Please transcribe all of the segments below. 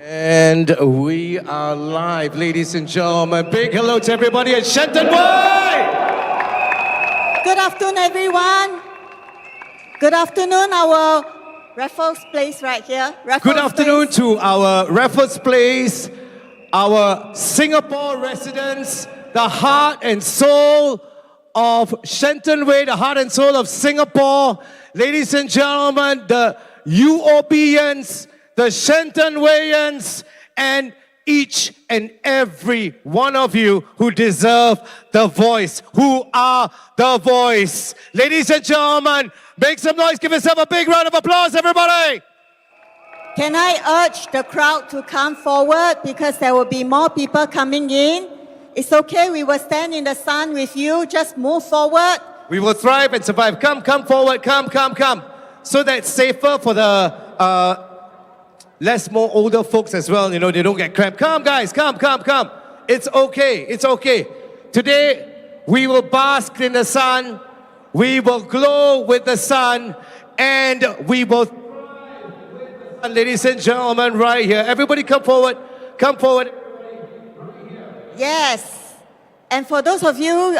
And we are live, ladies and gentlemen. Big hello to everybody at Shenton Way! Good afternoon, everyone. Good afternoon, our Raffles Place right here. Good afternoon to our Raffles Place, our Singapore residents, the heart and soul of Shenton Way, the heart and soul of Singapore. Ladies and gentlemen, the UOBians, the Shenton Wayans, and each and every one of you who deserve the voice, who are the voice. Ladies and gentlemen, make some noise, give yourself a big round of applause, everybody. Can I urge the crowd to come forward because there will be more people coming in? It's okay, we will stand in the sun with you, just move forward. We will thrive and survive. Come forward, come. So that's safer for the more older folks as well, you know, they don't get cramped. Come guys, come. It's okay. Today, we will bask in the sun, we will glow with the sun, and we will thrive with the sun. Ladies and gentlemen, right here. Everybody come forward. Yes. And for those of you,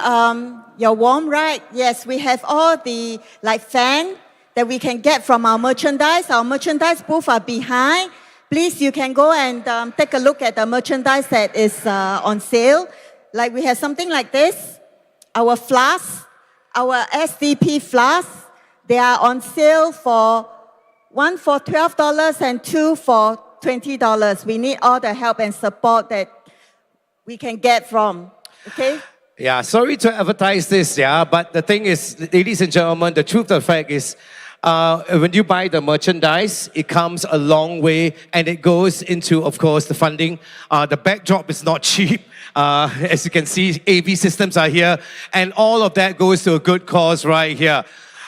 you're warm, right? Yes, we have all the fan that we can get from our merchandise. Our merchandise booth are behind. Please, you can go and take a look at the merchandise that is on sale. Like we have something like this, our flasks, our SDP flasks. They are on sale for one for $12 and two for $20. We need all the help and support that we can get from, okay? Yeah, sorry to advertise this, but the thing is, ladies and gentlemen, the truth of the fact is, when you buy the merchandise, it comes a long way and it goes into, of course, the funding. The backdrop is not cheap. As you can see, AV systems are here and all of that goes to a good cause right here.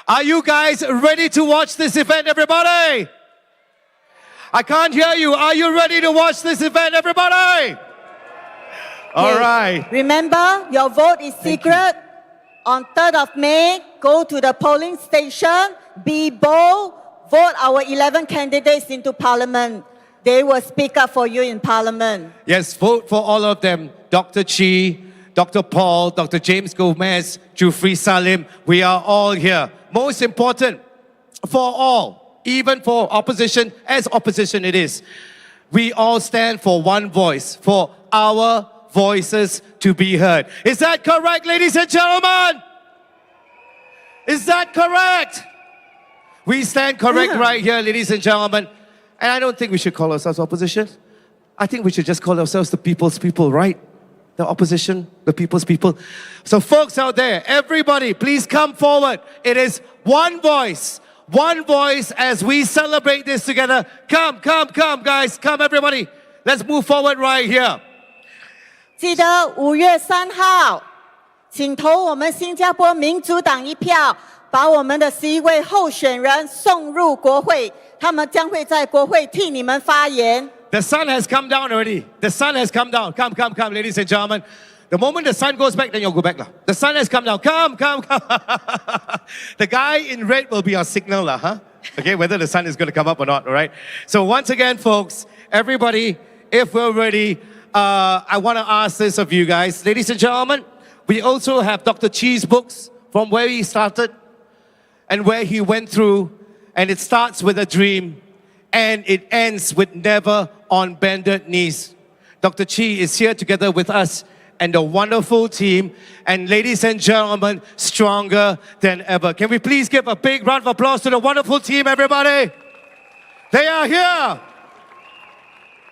Are you guys ready to watch this event, everybody? I can't hear you. Are you ready to watch this event, everybody? All right. Remember, your vote is secret. On 3rd of May, go to the polling station, be bold, vote our 11 candidates into Parliament. They will speak up for you in Parliament. Yes, vote for all of them. Dr. Chi, Dr. Paul, Dr. James Gomez, Jufri Salim, we are all here. Most important, for all, even for opposition, as opposition it is, we all stand for one voice, for our voices to be heard. Is that correct, ladies and gentlemen? Is that correct? We stand correct right here, ladies and gentlemen. And I don't think we should call ourselves opposition. I think we should just call ourselves the people's people, right? The opposition, the people's people. So folks out there, everybody, please come forward. It is one voice as we celebrate this together. Come, guys. Come, everybody. Let's move forward right here. 记得5月3号，请投我们新加坡民主党一票，把我们的11位候选人送入国会，他们将会在国会替你们发言。The sun has come down already. The sun has come down. Come, ladies and gentlemen. The moment the sun goes back, then you'll go back. The sun has come down. Come. The guy in red will be our signal, huh? Okay, whether the sun is going to come up or not, all right? So once again, folks, everybody, if we're ready, I want to ask this of you guys. Ladies and gentlemen, we also have Dr. Chi's books from where he started and where he went through. And it starts with a dream and it ends with never on bended knees. Dr. Chi is here together with us and a wonderful team. And ladies and gentlemen, stronger than ever. Can we please give a big round of applause to the wonderful team, everybody? They are here.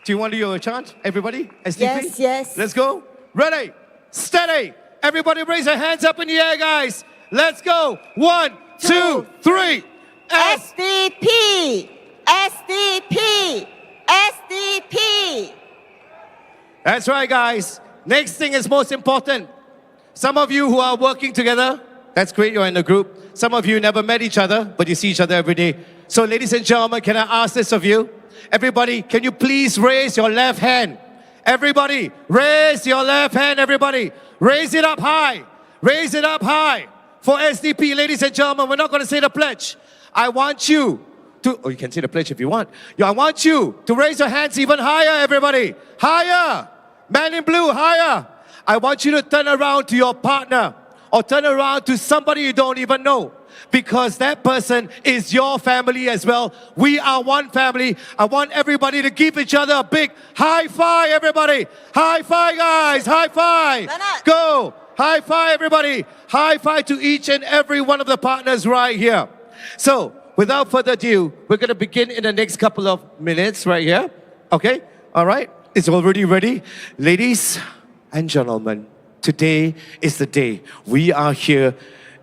Do you want to do a chant, everybody? SDP? Yes. Let's go. Ready, steady. Everybody raise your hands up in the air, guys. Let's go. 1, 2, 3. SDP! SDP! SDP! That's right, guys. Next thing is most important. Some of you who are working together, that's great, you're in a group. Some of you never met each other, but you see each other every day. So ladies and gentlemen, can I ask this of you? Everybody, can you please raise your left hand? Everybody, raise your left hand, everybody. Raise it up high. Raise it up high. For SDP, ladies and gentlemen, we're not going to say the pledge. I want you to to, or you can say the pledge if you want. I want you to raise your hands even higher, everybody. Higher. Man in blue, higher. I want you to turn around to your partner or turn around to somebody you don't even know, because that person is your family as well. We are one family. I want everybody to give each other a big high five, everybody. High five, guys. High five. Bernard. Go. High five, everybody. High five to each and every one of the partners right here. So, without further ado, we're going to begin in the next couple of minutes right here. Okay? All right? It's already ready. Ladies and gentlemen, today is the day we are here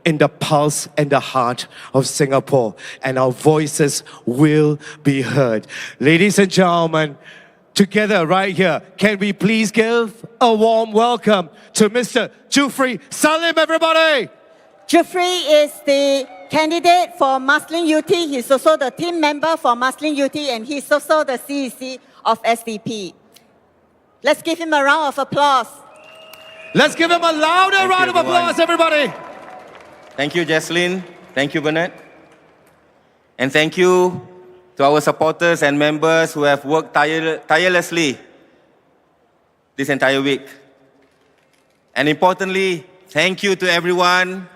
in the pulse and the heart of Singapore, and our voices will be heard. Ladies and gentlemen, together right here, can we please give a warm welcome to Mr. Jufri Salim, everybody? Jeffrey is the candidate for Muslin UT. He's also the team member for Muslin UT, and he's also the CEC of SDP. Let's give him a round of applause. Let's give him a louder round of applause, everybody. Thank you, Jaslyn. Thank you, Bernard. And thank you to our supporters and members who have worked tirelessly this entire week. And importantly, thank you to everyone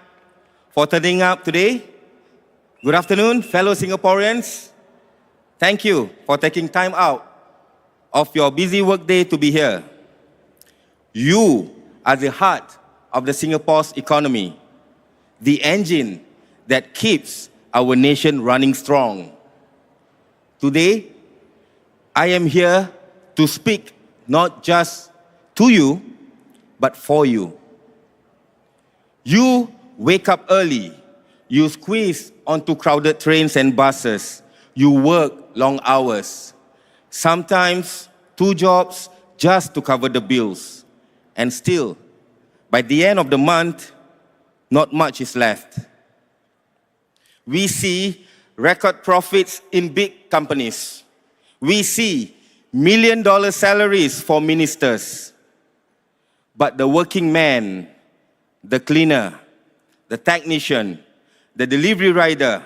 for turning up today. Good afternoon, fellow Singaporeans. Thank you for taking time out of your busy workday to be here. You are the heart of the Singapore's economy, the engine that keeps our nation running strong. Today, I am here to speak not just to you, but for you. You wake up early, you squeeze onto crowded trains and buses, you work long hours, sometimes 2 jobs just to cover the bills. And still, by the end of the month, not much is left. We see record profits in big companies. We see million-dollar salaries for ministers. But the working man, the cleaner, the technician, the delivery rider,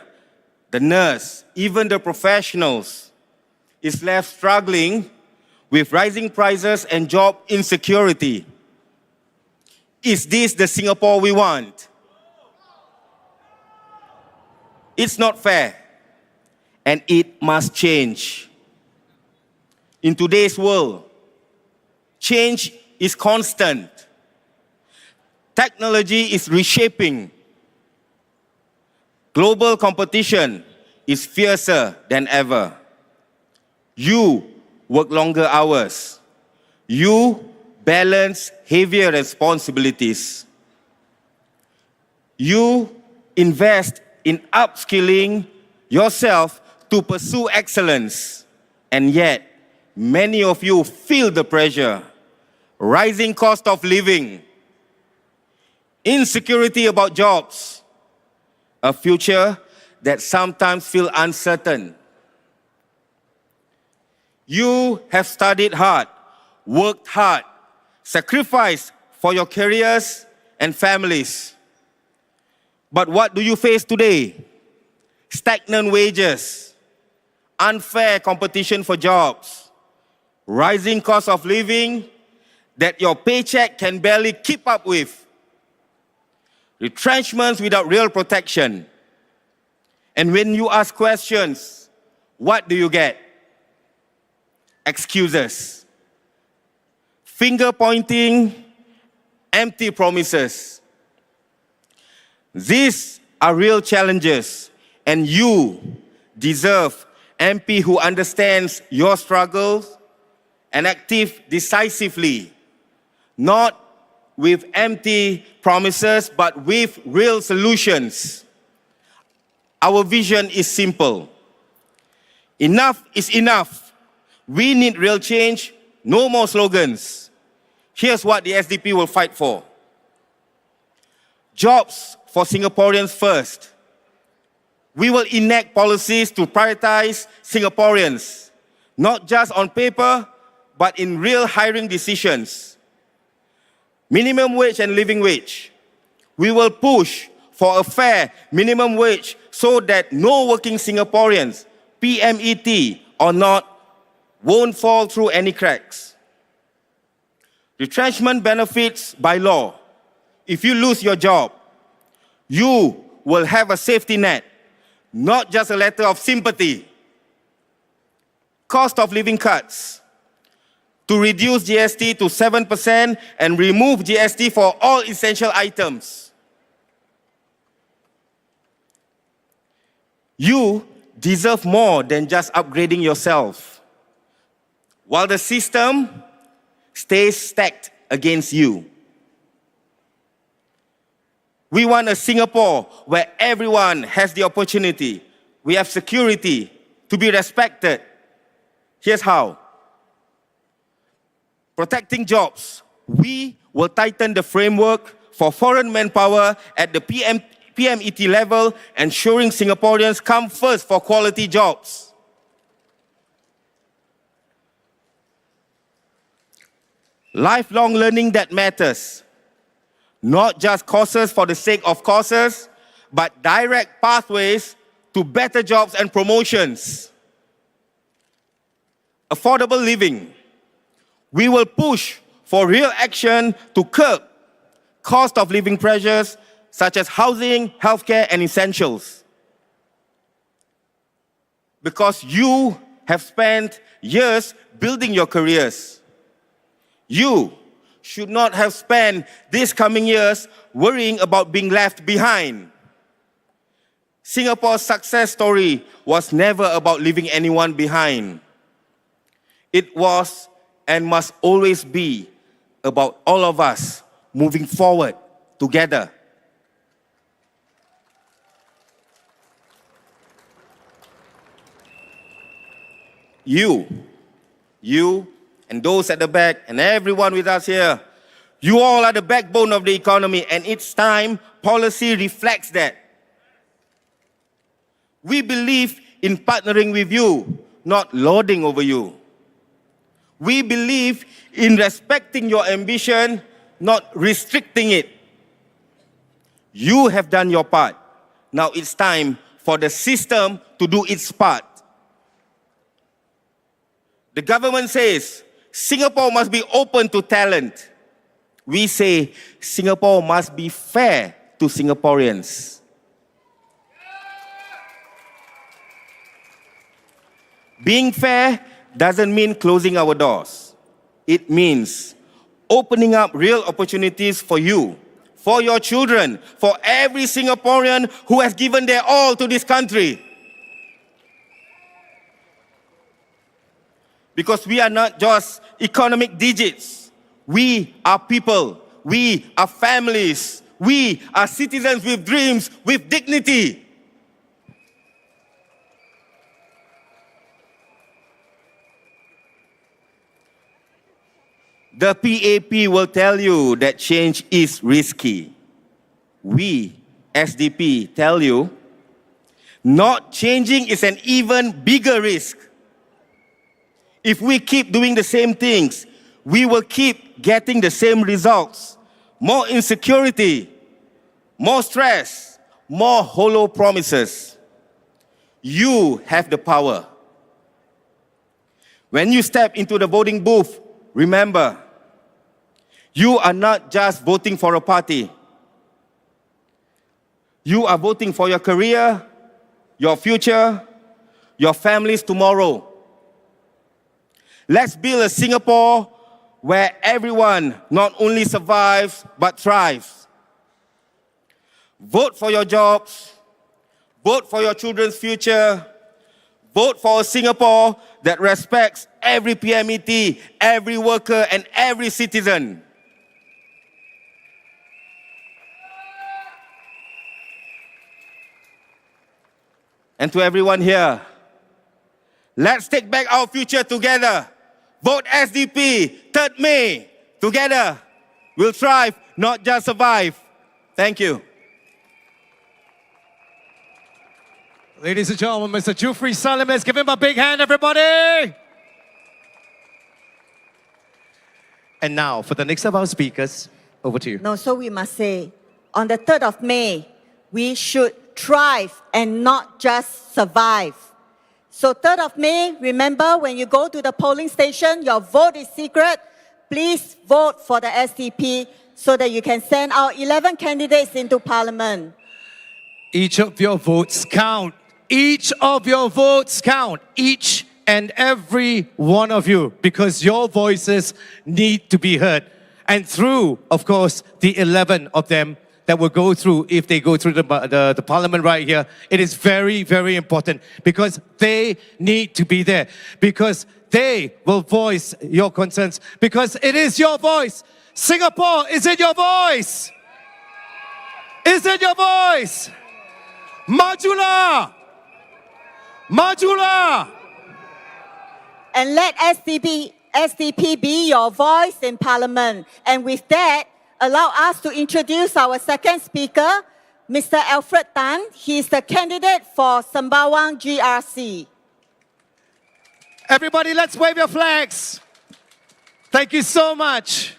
the nurse, even the professionals is left struggling with rising prices and job insecurity. Is this the Singapore we want? It's not fair, and it must change. In today's world, change is constant. Technology is reshaping. Global competition is fiercer than ever. You work longer hours. You balance heavier responsibilities. You invest in upskilling yourself to pursue excellence. And yet, many of you feel the pressure. Rising cost of living, insecurity about jobs, a future that sometimes feels uncertain. You have studied hard, worked hard, sacrificed for your careers and families. But what do you face today? Stagnant wages, unfair competition for jobs, rising cost of living that your paycheck can barely keep up with, retrenchments without real protection. And when you ask questions, what do you get? Excuses, finger pointing, empty promises. These are real challenges, and you deserve MP who understands your struggles and active decisively, not with empty promises, but with real solutions. Our vision is simple. Enough is enough. We need real change, no more slogans. Here's what the SDP will fight for. Jobs for Singaporeans first. We will enact policies to prioritize Singaporeans, not just on paper, but in real hiring decisions. Minimum wage and living wage. We will push for a fair minimum wage so that no working Singaporeans PMET or not, won't fall through any cracks. Retrenchment benefits by law. If you lose your job, you will have a safety net, not just a letter of sympathy. Cost of living cuts. To reduce GST to 7% and remove GST for all essential items. You deserve more than just upgrading yourself, while the system stays stacked against you. We want a Singapore where everyone has the opportunity. We have security to be respected. Here's how. Protecting jobs. We will tighten the framework for foreign manpower at the PMET level, ensuring Singaporeans come first for quality jobs. Lifelong learning that matters. Not just courses for the sake of courses, but direct pathways to better jobs and promotions. Affordable living. We will push for real action to curb cost of living pressures such as housing, healthcare, and essentials. Because you have spent years building your careers. You should not have spent these coming years worrying about being left behind. Singapore's success story was never about leaving anyone behind. It was and must always be about all of us moving forward together. You, and those at the back, and everyone with us here, you all are the backbone of the economy, and it's time policy reflects that. We believe in partnering with you, not lording over you. We believe in respecting your ambition, not restricting it. You have done your part. Now it's time for the system to do its part. The government says Singapore must be open to talent. We say Singapore must be fair to Singaporeans. Being fair doesn't mean closing our doors. It means opening up real opportunities for you, for your children, for every Singaporean who has given their all to this country. Because we are not just economic digits. We are people. We are families. We are citizens with dreams, with dignity. The PAP will tell you that change is risky. We, SDP, tell you, not changing is an even bigger risk. If we keep doing the same things, we will keep getting the same results. More insecurity, more stress, more hollow promises. You have the power. When you step into the voting booth, remember, you are not just voting for a party. You are voting for your career, your future, your family's tomorrow. Let's build a Singapore where everyone not only survives, but thrives. Vote for your jobs. Vote for your children's future. Vote for a Singapore that respects every PMET, every worker, and every citizen. And to everyone here, let's take back our future together. Vote SDP, 3rd May. Together, we'll thrive, not just survive. Thank you. Ladies and gentlemen, Mr. Jufri Salim, let's give him a big hand, everybody. And now, for the next of our speakers, over to you. No, so we must say, on the 3rd of May, we should thrive and not just survive. So 3rd of May, remember when you go to the polling station, your vote is secret. Please vote for the SDP so that you can send our 11 candidates into Parliament. Each of your votes count. Each of your votes count. Each and every one of you, because your voices need to be heard. And through, of course, the 11 of them that will go through, if they go through the Parliament right here, it is very, very important because they need to be there. Because they will voice your concerns. Because it is your voice. Singapore, is it your voice? Is it your voice? Majulah! Majulah! And let SDP be your voice in Parliament. And with that, allow us to introduce our second speaker, Mr. Alfred Tan. He is the candidate for Sembawang GRC. Everybody, let's wave your flags. Thank you so much.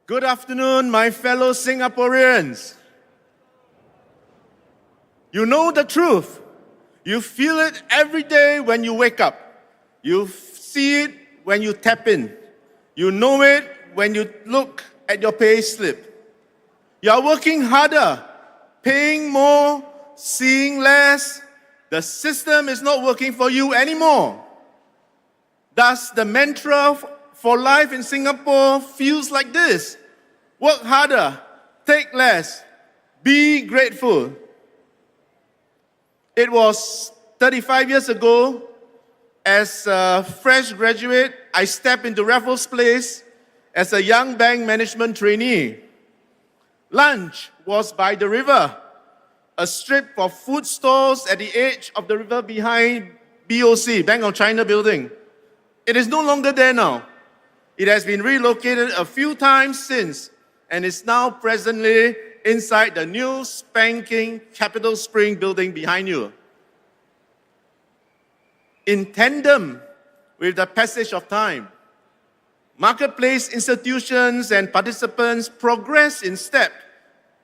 Good afternoon, my fellow Singaporeans. You know the truth. You feel it every day when you wake up. You see it when you tap in. You know it when you look at your pay slip. You are working harder, paying more, seeing less. The system is not working for you anymore. Thus, the mantra for life in Singapore feels like this: work harder, take less, be grateful. It was 35 years ago, as a fresh graduate, I stepped into Raffles Place as a young bank management trainee. Lunch was by the river, a strip of food stalls at the edge of the river behind BOC, Bank of China building. It is no longer there now. It has been relocated a few times since and is now presently inside the new spanking Capital Spring building behind you. In tandem with the passage of time, marketplace institutions and participants progress in step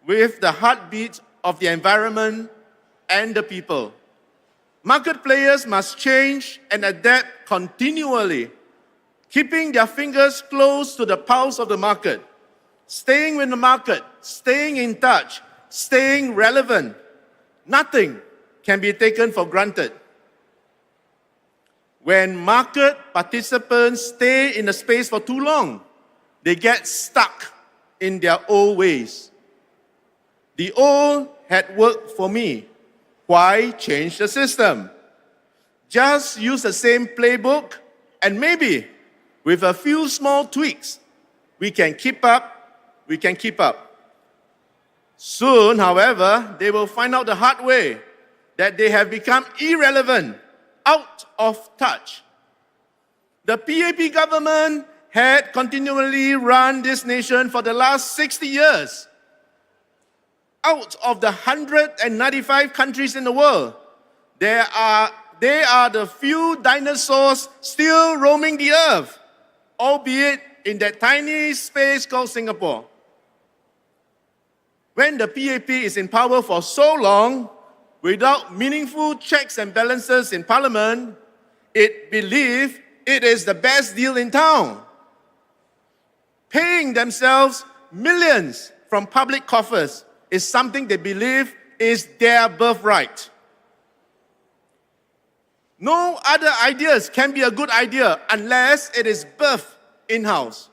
with the heartbeat of the environment and the people. Market players must change and adapt continually, keeping their fingers close to the pulse of the market, staying with the market, staying in touch, staying relevant. Nothing can be taken for granted. When market participants stay in a space for too long, they get stuck in their old ways. The old had worked for me. Why change the system? Just use the same playbook and maybe with a few small tweaks, we can keep up. Soon, however, they will find out the hard way that they have become irrelevant, out of touch. The PAP government had continually run this nation for the last 60 years. Out of the 195 countries in the world, they are the few dinosaurs still roaming the earth, albeit in that tiny space called Singapore. When the PAP is in power for so long, without meaningful checks and balances in Parliament, it believes it is the best deal in town. Paying themselves millions from public coffers is something they believe is their birthright. No other ideas can be a good idea unless it is birthed in-house.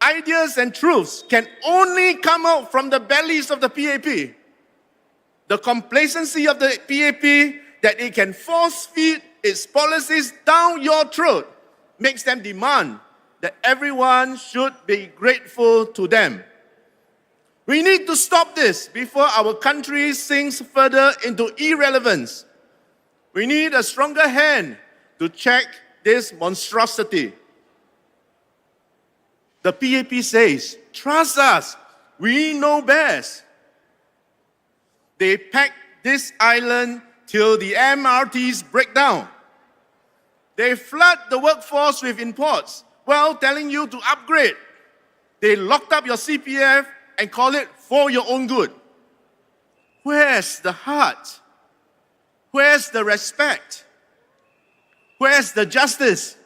Ideas and truths can only come out from the bellies of the PAP. The complacency of the PAP that it can force feed its policies down your throat makes them demand that everyone should be grateful to them. We need to stop this before our country sinks further into irrelevance. We need a stronger hand to check this monstrosity. The PAP says, trust us, we know best. They pack this island till the MRTs break down. They flood the workforce with imports while telling you to upgrade. They locked up your CPF and call it for your own good. Where's the heart? Where's the respect? Where's the justice?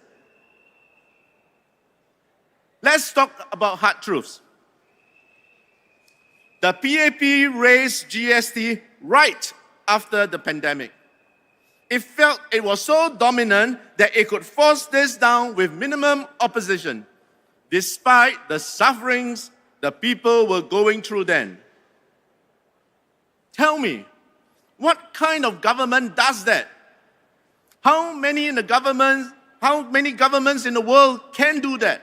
Let's talk about hard truths. The PAP raised GST right after the pandemic. It felt it was so dominant that it could force this down with minimum opposition, despite the sufferings the people were going through then. Tell me, what kind of government does that? How many governments in the world can do that?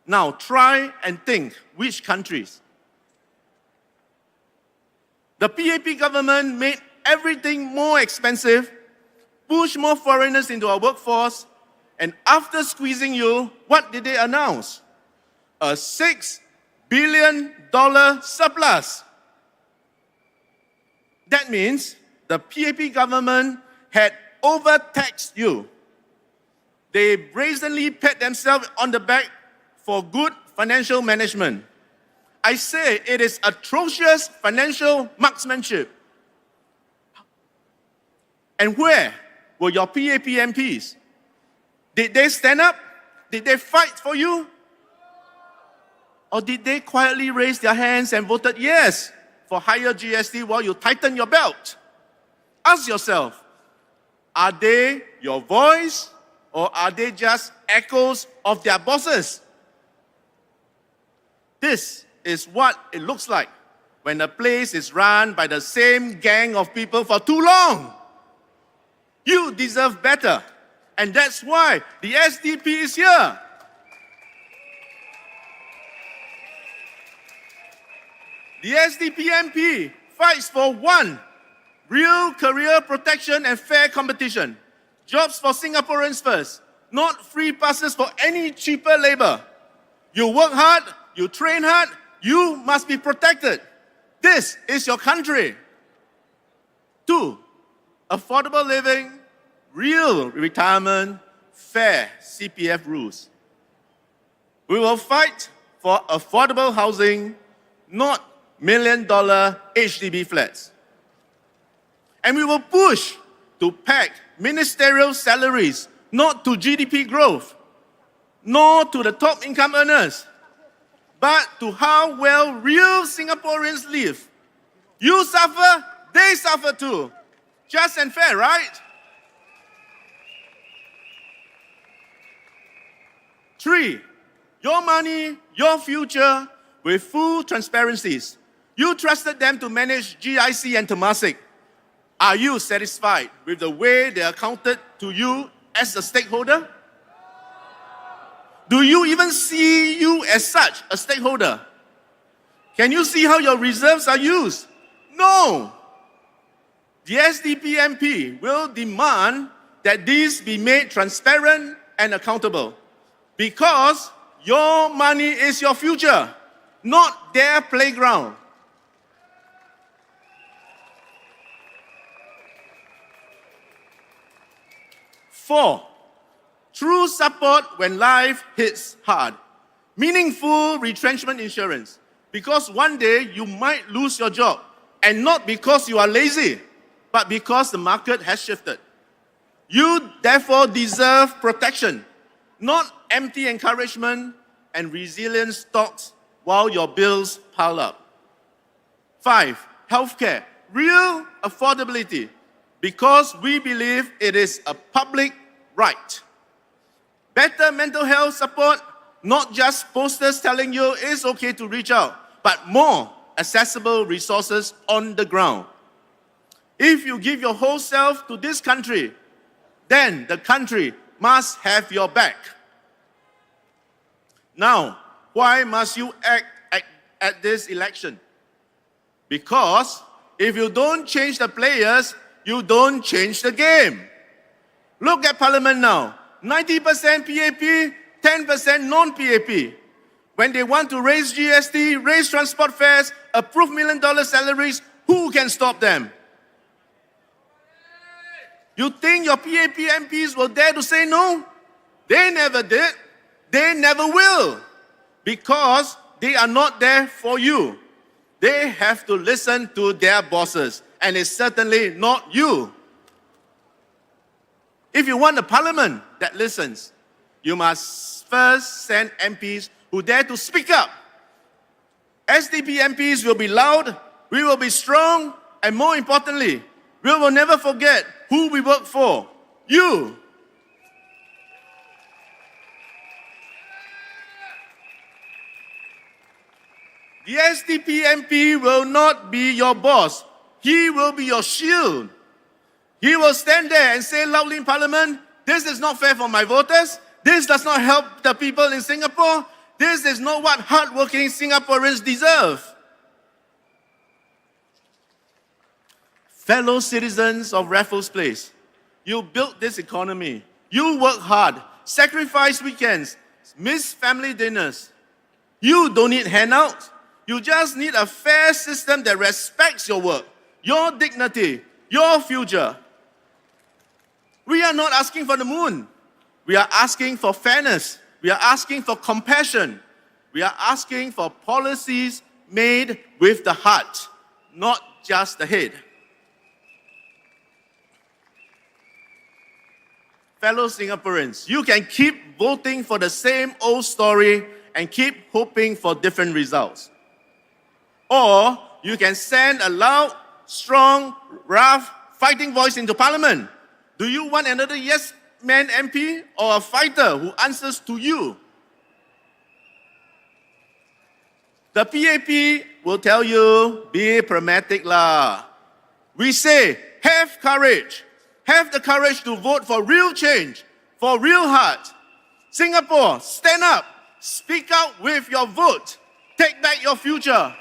Now try and think which countries. The PAP government made everything more expensive, pushed more foreigners into our workforce, and after squeezing you, what did they announce? A $6 billion surplus. That means the PAP government had overtaxed you. They brazenly pat themselves on the back for good financial management. I say it is atrocious financial marksmanship. And where were your PAP MPs? Did they stand up? Did they fight for you? Or did they quietly raise their hands and voted yes for higher GST while you tighten your belt? Ask yourself, are they your voice or are they just echoes of their bosses? This is what it looks like when a place is run by the same gang of people for too long. You deserve better. And that's why the SDP is here. The SDP MP fights for one, real career protection and fair competition. Jobs for Singaporeans first, not free passes for any cheaper labor. You work hard, you train hard, you must be protected. This is your country. 2, affordable living, real retirement, fair CPF rules. We will fight for affordable housing, not million-dollar HDB flats. And we will push to peg ministerial salaries, not to GDP growth, nor to the top income earners, but to how well real Singaporeans live. You suffer, they suffer too. Just and fair, right? 3, your money, your future, with full transparencies. You trusted them to manage GIC and Temasek. Are you satisfied with the way they accounted to you as a stakeholder? Do you even see you as such a stakeholder? Can you see how your reserves are used? No. The SDP MP will demand that these be made transparent and accountable because your money is your future, not their playground. Four, true support when life hits hard. Meaningful retrenchment insurance. Because one day you might lose your job. And not because you are lazy, but because the market has shifted. You therefore deserve protection, not empty encouragement and resilient stocks while your bills pile up. 5, healthcare. Real affordability. Because we believe it is a public right. Better mental health support, not just posters telling you it's okay to reach out, but more accessible resources on the ground. If you give your whole self to this country, then the country must have your back. Now, why must you act at this election? Because if you don't change the players, you don't change the game. Look at Parliament now. 90% PAP, 10% non-PAP. When they want to raise GST, raise transport fares, approve million-dollar salaries, who can stop them? You think your PAP MPs will dare to say no? They never did. They never will. because they are not there for you. They have to listen to their bosses, and it's certainly not you. If you want a parliament that listens, you must first send MPs who dare to speak up. SDP MPs will be loud, we will be strong, and more importantly, we will never forget who we work for. You. The SDP MP will not be your boss. He will be your shield. He will stand there and say loudly in Parliament, this is not fair for my voters. This does not help the people in Singapore. This is not what hardworking Singaporeans deserve. Fellow citizens of Raffles Place, you built this economy. You work hard, sacrifice weekends, miss family dinners. You don't need handouts. You just need a fair system that respects your work, your dignity, your future. We are not asking for the moon. We are asking for fairness. We are asking for compassion. We are asking for policies made with the heart, not just the head. Fellow Singaporeans, you can keep voting for the same old story and keep hoping for different results. Or you can send a loud, strong, rough, fighting voice into Parliament. Do you want another yes man MP or a fighter who answers to you? The PAP will tell you, be pragmatic lah. We say, have courage. Have the courage to vote for real change, for real heart. Singapore, stand up. Speak out with your vote. Take back your future.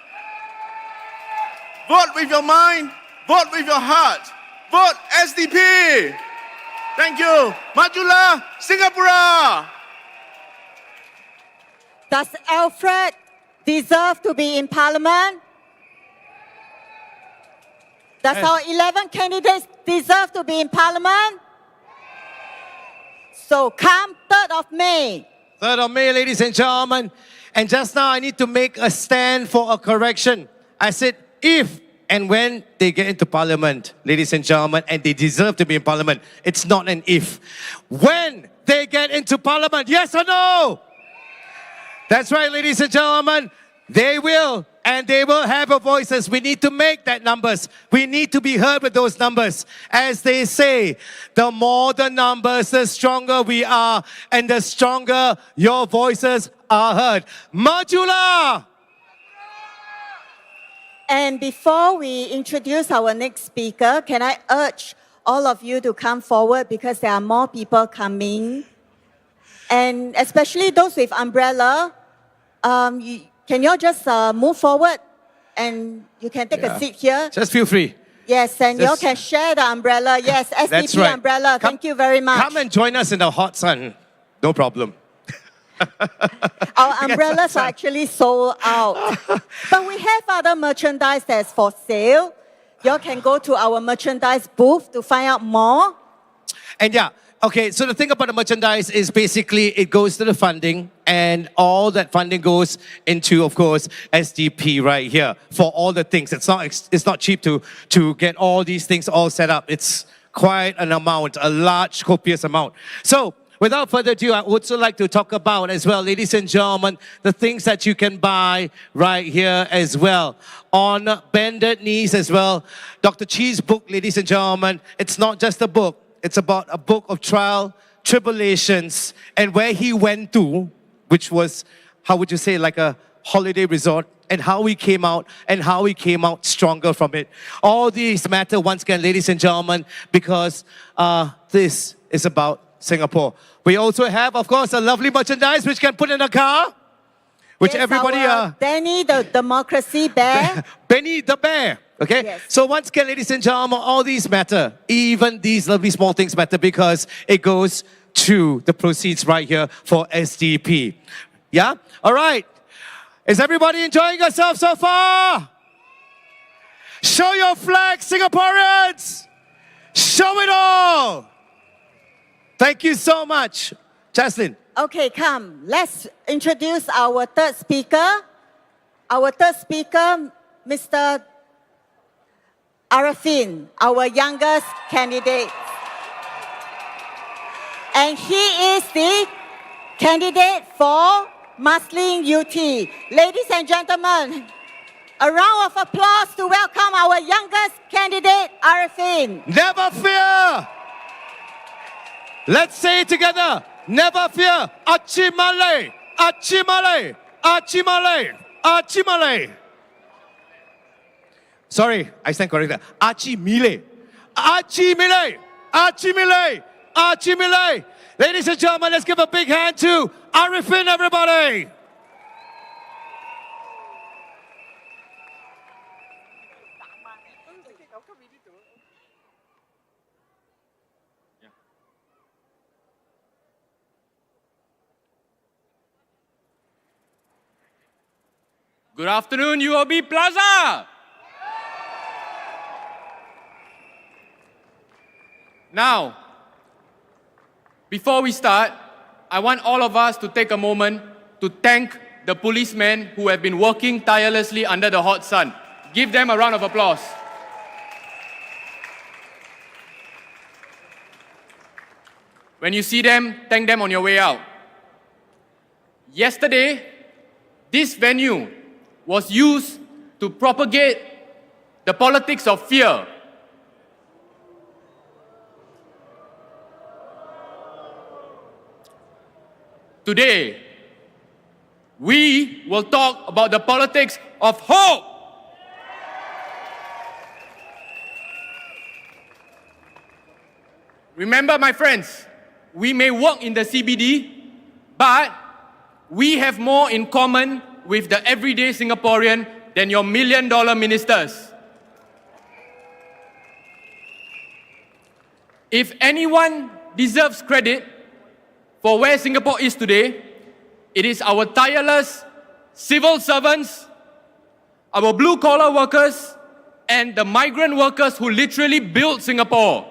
Vote with your mind. Vote with your heart. Vote SDP. Thank you. Majulah Singapura. Does Alfred deserve to be in Parliament? Does our 11 candidates deserve to be in Parliament? So come 3rd of May. 3rd of May, ladies and gentlemen. And just now, I need to make a stand for a correction. I said, if and when they get into Parliament, ladies and gentlemen, and they deserve to be in Parliament, it's not an if. When they get into Parliament, yes or no? That's right, ladies and gentlemen. They will, and they will have a voices. We need to make that numbers. We need to be heard with those numbers. As they say, the more the numbers, the stronger we are, and the stronger your voices are heard. Majulah! And before we introduce our next speaker, can I urge all of you to come forward because there are more people coming. And especially those with umbrella, can you all just move forward and you can take a seat here? Just feel free. Yes, and you all can share the umbrella. Yes, SDP right. umbrella. Thank you very much. Come and join us in the hot sun. No problem. Our umbrellas are actually sold out. But we have other merchandise that's for sale. You all can go to our merchandise booth to find out more. And yeah, okay, so the thing about the merchandise is basically it goes to the funding, and all that funding goes into, of course, SDP right here for all the things. It's not cheap to get all these things all set up. It's quite an amount, a large, copious amount. So without further ado, I would also like to talk about as well, ladies and gentlemen, the things that you can buy right here as well. On bended knees as well. Dr. Chee's book, ladies and gentlemen, it's not just a book. It's about a book of trial, tribulations, and where he went to, which was, how would you say, like a holiday resort, and how he came out, and how he came out stronger from it. All these matter once again, ladies and gentlemen, because this is about Singapore. We also have, of course, a lovely merchandise which can put in a car, which Yes, everybody... our Danny the Democracy Bear. Benny the Bear. Okay? Yes. So once again, ladies and gentlemen, all these matter. Even these lovely small things matter because it goes to the proceeds right here for SDP. Yeah? All right. Is everybody enjoying yourself so far? Show your flag, Singaporeans! Show it all! Thank you so much. Jaslyn, Okay, come. Let's introduce our third speaker. Our third speaker, Mr. Arifin, our youngest candidate. And he is the candidate for Marsiling UT. Ladies and gentlemen, a round of applause to welcome our youngest candidate, Arifin. Never fear. Let's say it together. Never fear. Achimale, Achimale, Achimale, Achimale. Sorry, I stand corrected. Achimile, Achimile, Achimile, Achimile. Ladies and gentlemen, let's give a big hand to Arifin, everybody. Good afternoon, UOB Plaza. Now, before we start, I want all of us to take a moment to thank the policemen who have been working tirelessly under the hot sun. Give them a round of applause. When you see them, thank them on your way out. Yesterday, this venue was used to propagate the politics of fear. Today, we will talk about the politics of hope. Remember, my friends, we may work in the CBD, but we have more in common with the everyday Singaporean than your million-dollar ministers. If anyone deserves credit for where Singapore is today, it is our tireless civil servants, our blue-collar workers, and the migrant workers who literally built Singapore.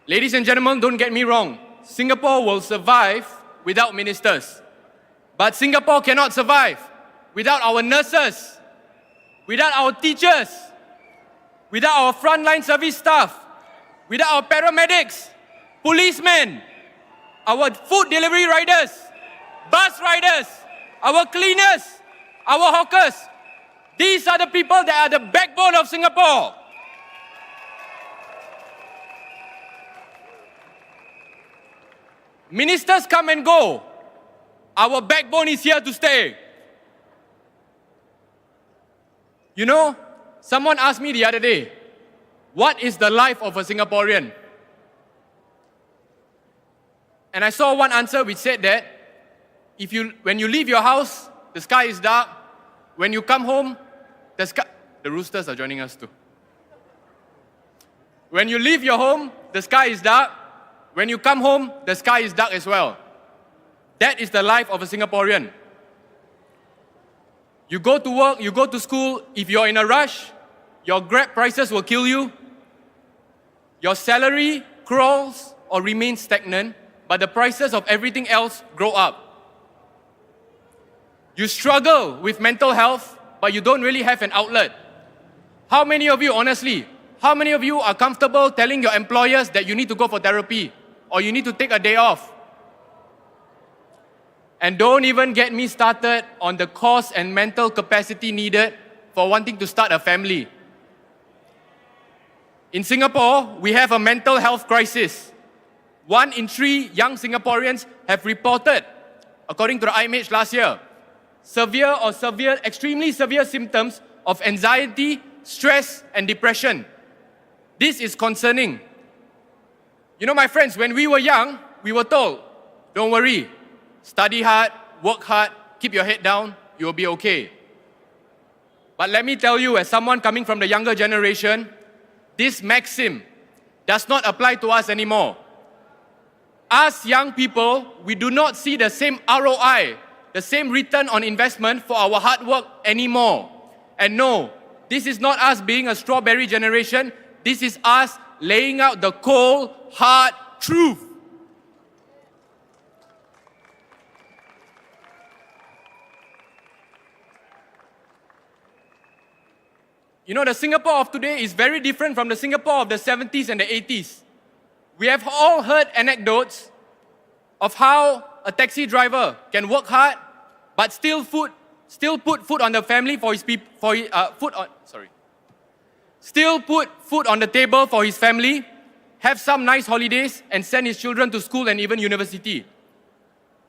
Ladies and gentlemen, don't get me wrong. Singapore will survive without ministers. But Singapore cannot survive without our nurses, without our teachers, without our frontline service staff, without our paramedics, policemen, our food delivery riders, bus riders, our cleaners, our hawkers. These are the people that are the backbone of Singapore. Ministers come and go. Our backbone is here to stay. You know, someone asked me the other day, what is the life of a Singaporean? And I saw one answer which said that when you leave your house, the sky is dark. When you come home, the roosters are joining us too. When you leave your home, the sky is dark. When you come home, the sky is dark as well. That is the life of a Singaporean. You go to work, you go to school, if you're in a rush, your Grab prices will kill you. Your salary crawls or remains stagnant, but the prices of everything else grow up. You struggle with mental health, but you don't really have an outlet. How many of you, honestly, how many of you are comfortable telling your employers that you need to go for therapy or you need to take a day off? And don't even get me started on the cost and mental capacity needed for wanting to start a family. In Singapore, we have a mental health crisis. 1 in 3 young Singaporeans have reported, according to the IMH last year, extremely severe symptoms of anxiety, stress, and depression. This is concerning. You know, my friends, when we were young, we were told, don't worry, study hard, work hard, keep your head down, you will be okay. But let me tell you, as someone coming from the younger generation, this maxim does not apply to us anymore. Us young people, we do not see the same ROI, the same return on investment for our hard work anymore. And no, this is not us being a strawberry generation. This is us laying out the cold, hard truth. You know, the Singapore of today is very different from the Singapore of the 70s and the 80s. We have all heard anecdotes of how a taxi driver can work hard, but still put food on the family still put food on the table for his family, have some nice holidays, and send his children to school and even university.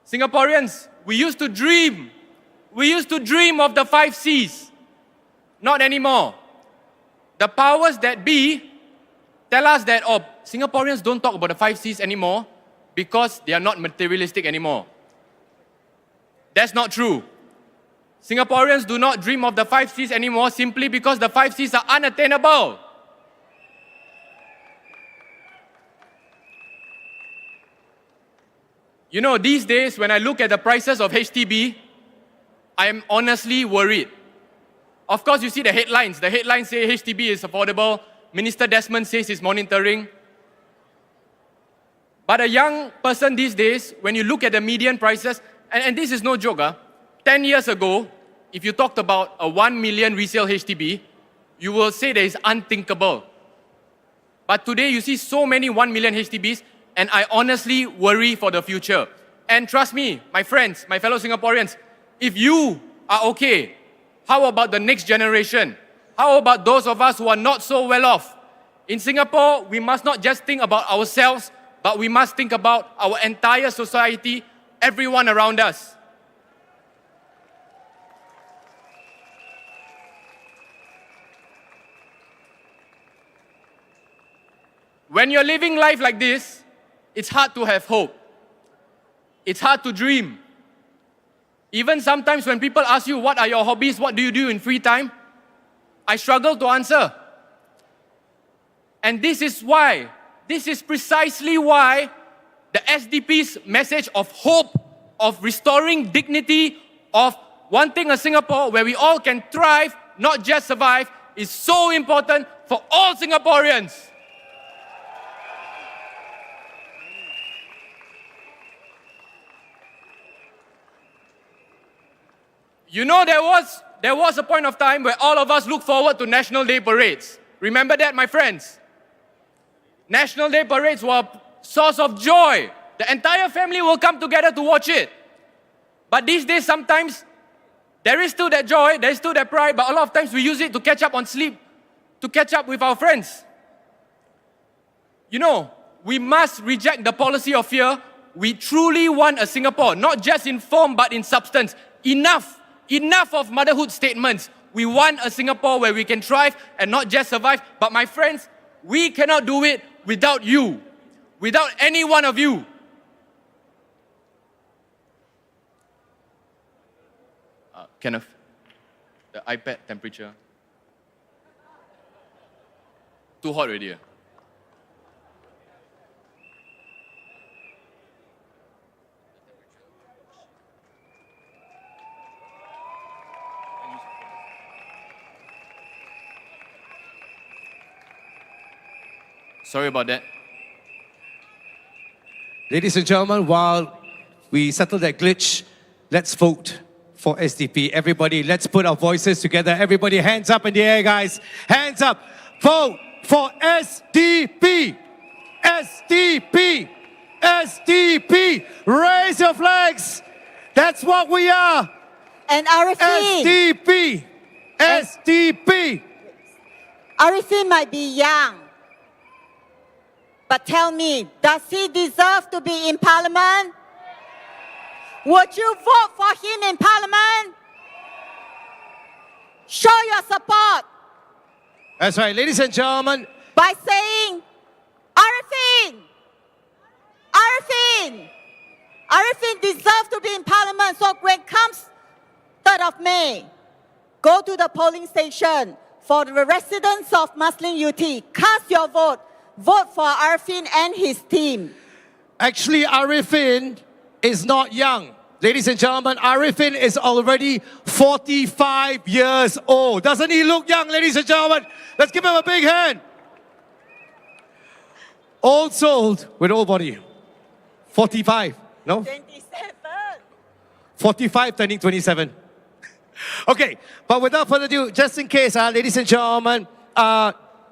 Singaporeans, we used to dream of the 5 C's. Not anymore. The powers that be tell us that, oh, Singaporeans don't talk about the 5 C's anymore because they are not materialistic anymore. That's not true. Singaporeans do not dream of the 5 C's anymore simply because the 5 C's are unattainable. You know, these days when I look at the prices of HDB, I am honestly worried. Of course, you see the headlines. The headlines say HDB is affordable. Minister Desmond says he's monitoring. But a young person these days, when you look at the median prices, and this is no joke, 10 years ago, if you talked about a 1 million resale HDB, you will say that it's unthinkable. But today you see so many 1 million HDBs, and I honestly worry for the future. And trust me, my friends, my fellow Singaporeans, if you are okay, how about the next generation? How about those of us who are not so well off? In Singapore, we must not just think about ourselves, but we must think about our entire society, everyone around us. When you're living life like this, it's hard to have hope. It's hard to dream. Even sometimes when people ask you, what are your hobbies? What do you do in free time? I struggle to answer. And this is precisely why the SDP's message of hope, of restoring dignity, of wanting a Singapore where we all can thrive, not just survive, is so important for all Singaporeans. You know, there was a point of time where all of us look forward to National Day parades. Remember that, my friends? National Day parades were a source of joy. The entire family will come together to watch it. But these days, sometimes, there is still that joy, there is still that pride, but a lot of times we use it to catch up on sleep, to catch up with our friends. You know, we must reject the policy of fear. We truly want a Singapore, not just in form, but in substance. Enough of motherhood statements. We want a Singapore where we can thrive and not just survive. But my friends, we cannot do it without you, without any one of you. Kenneth, the iPad temperature. Too hot already. Sorry about that. Ladies and gentlemen, while we settle that glitch, let's vote for SDP. Everybody, let's put our voices together. Everybody, hands up in the air, guys. Hands up. Vote for SDP. SDP. SDP. Raise your flags. That's what we are. And Arifin. SDP. SDP. Arifin might be young. But tell me, does he deserve to be in Parliament? Would you vote for him in Parliament? Show your support. That's right, ladies and gentlemen. By saying, Arifin! Arifin! Arifin deserves to be in Parliament. So when it comes 3rd of May, go to the polling station for the residents of Muslin UT. Cast your vote. Vote for Arifin and his team. Actually, Arifin is not young. Ladies and gentlemen, Arifin is already 45 years old. Doesn't he look young, ladies and gentlemen? Let's give him a big hand. All sold with all body. 45, no? 27. 45 turning 27. Okay, but without further ado, just in case, ladies and gentlemen,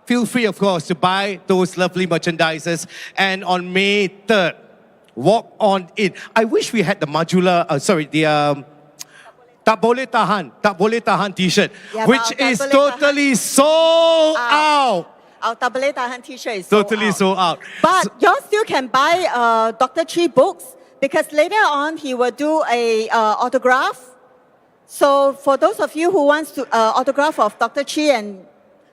feel free, of course, to buy those lovely merchandises. And on May 3rd, walk on in. I wish we had the Tak Boleh Tahan t-shirt, Yeah, which but is Tak Boleh totally sold out. Our Tak Boleh Tahan t-shirt is sold Totally out. sold out. But you still can buy Dr. Chi books because later on he will do a autograph. So for those of you who wants to autograph of Dr. Chi and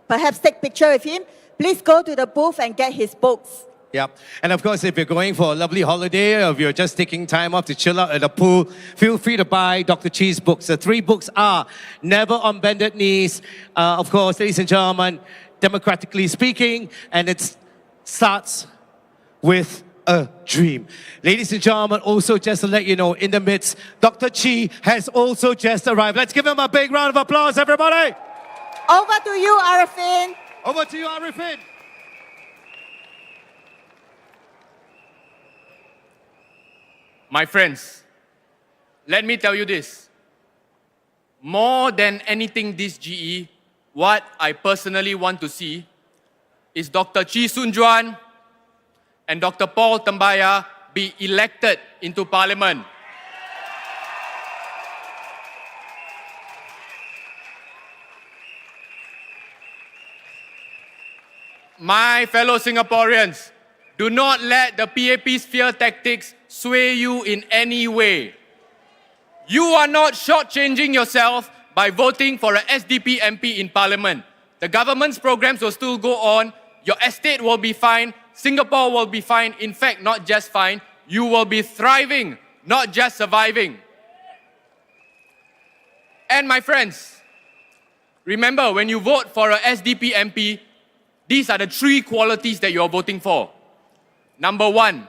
perhaps take picture with him, please go to the booth and get his books. Yeah, and of course, if you're going for a lovely holiday or if you're just taking time off to chill out at the pool, feel free to buy Dr. Chi's books. The 3 books are Never on Bended Knees, of course, ladies and gentlemen, Democratically Speaking, and it starts with a dream. Ladies and gentlemen, also just to let you know, in the midst, Dr. Chi has also just arrived. Let's give him a big round of applause, everybody. Over to you, Arifin. Over to you, Arifin. My friends, let me tell you this. More than anything this GE, what I personally want to see is Dr. Chee Soon Juan and Dr. Paul Tambaya be elected into Parliament. My fellow Singaporeans, do not let the PAP's fear tactics sway you in any way. You are not shortchanging yourself by voting for a SDP MP in Parliament. The government's programs will still go on. Your estate will be fine. Singapore will be fine. In fact, not just fine. You will be thriving, not just surviving. And my friends, remember, when you vote for a SDP MP, these are the 3 qualities that you're voting for. Number 1,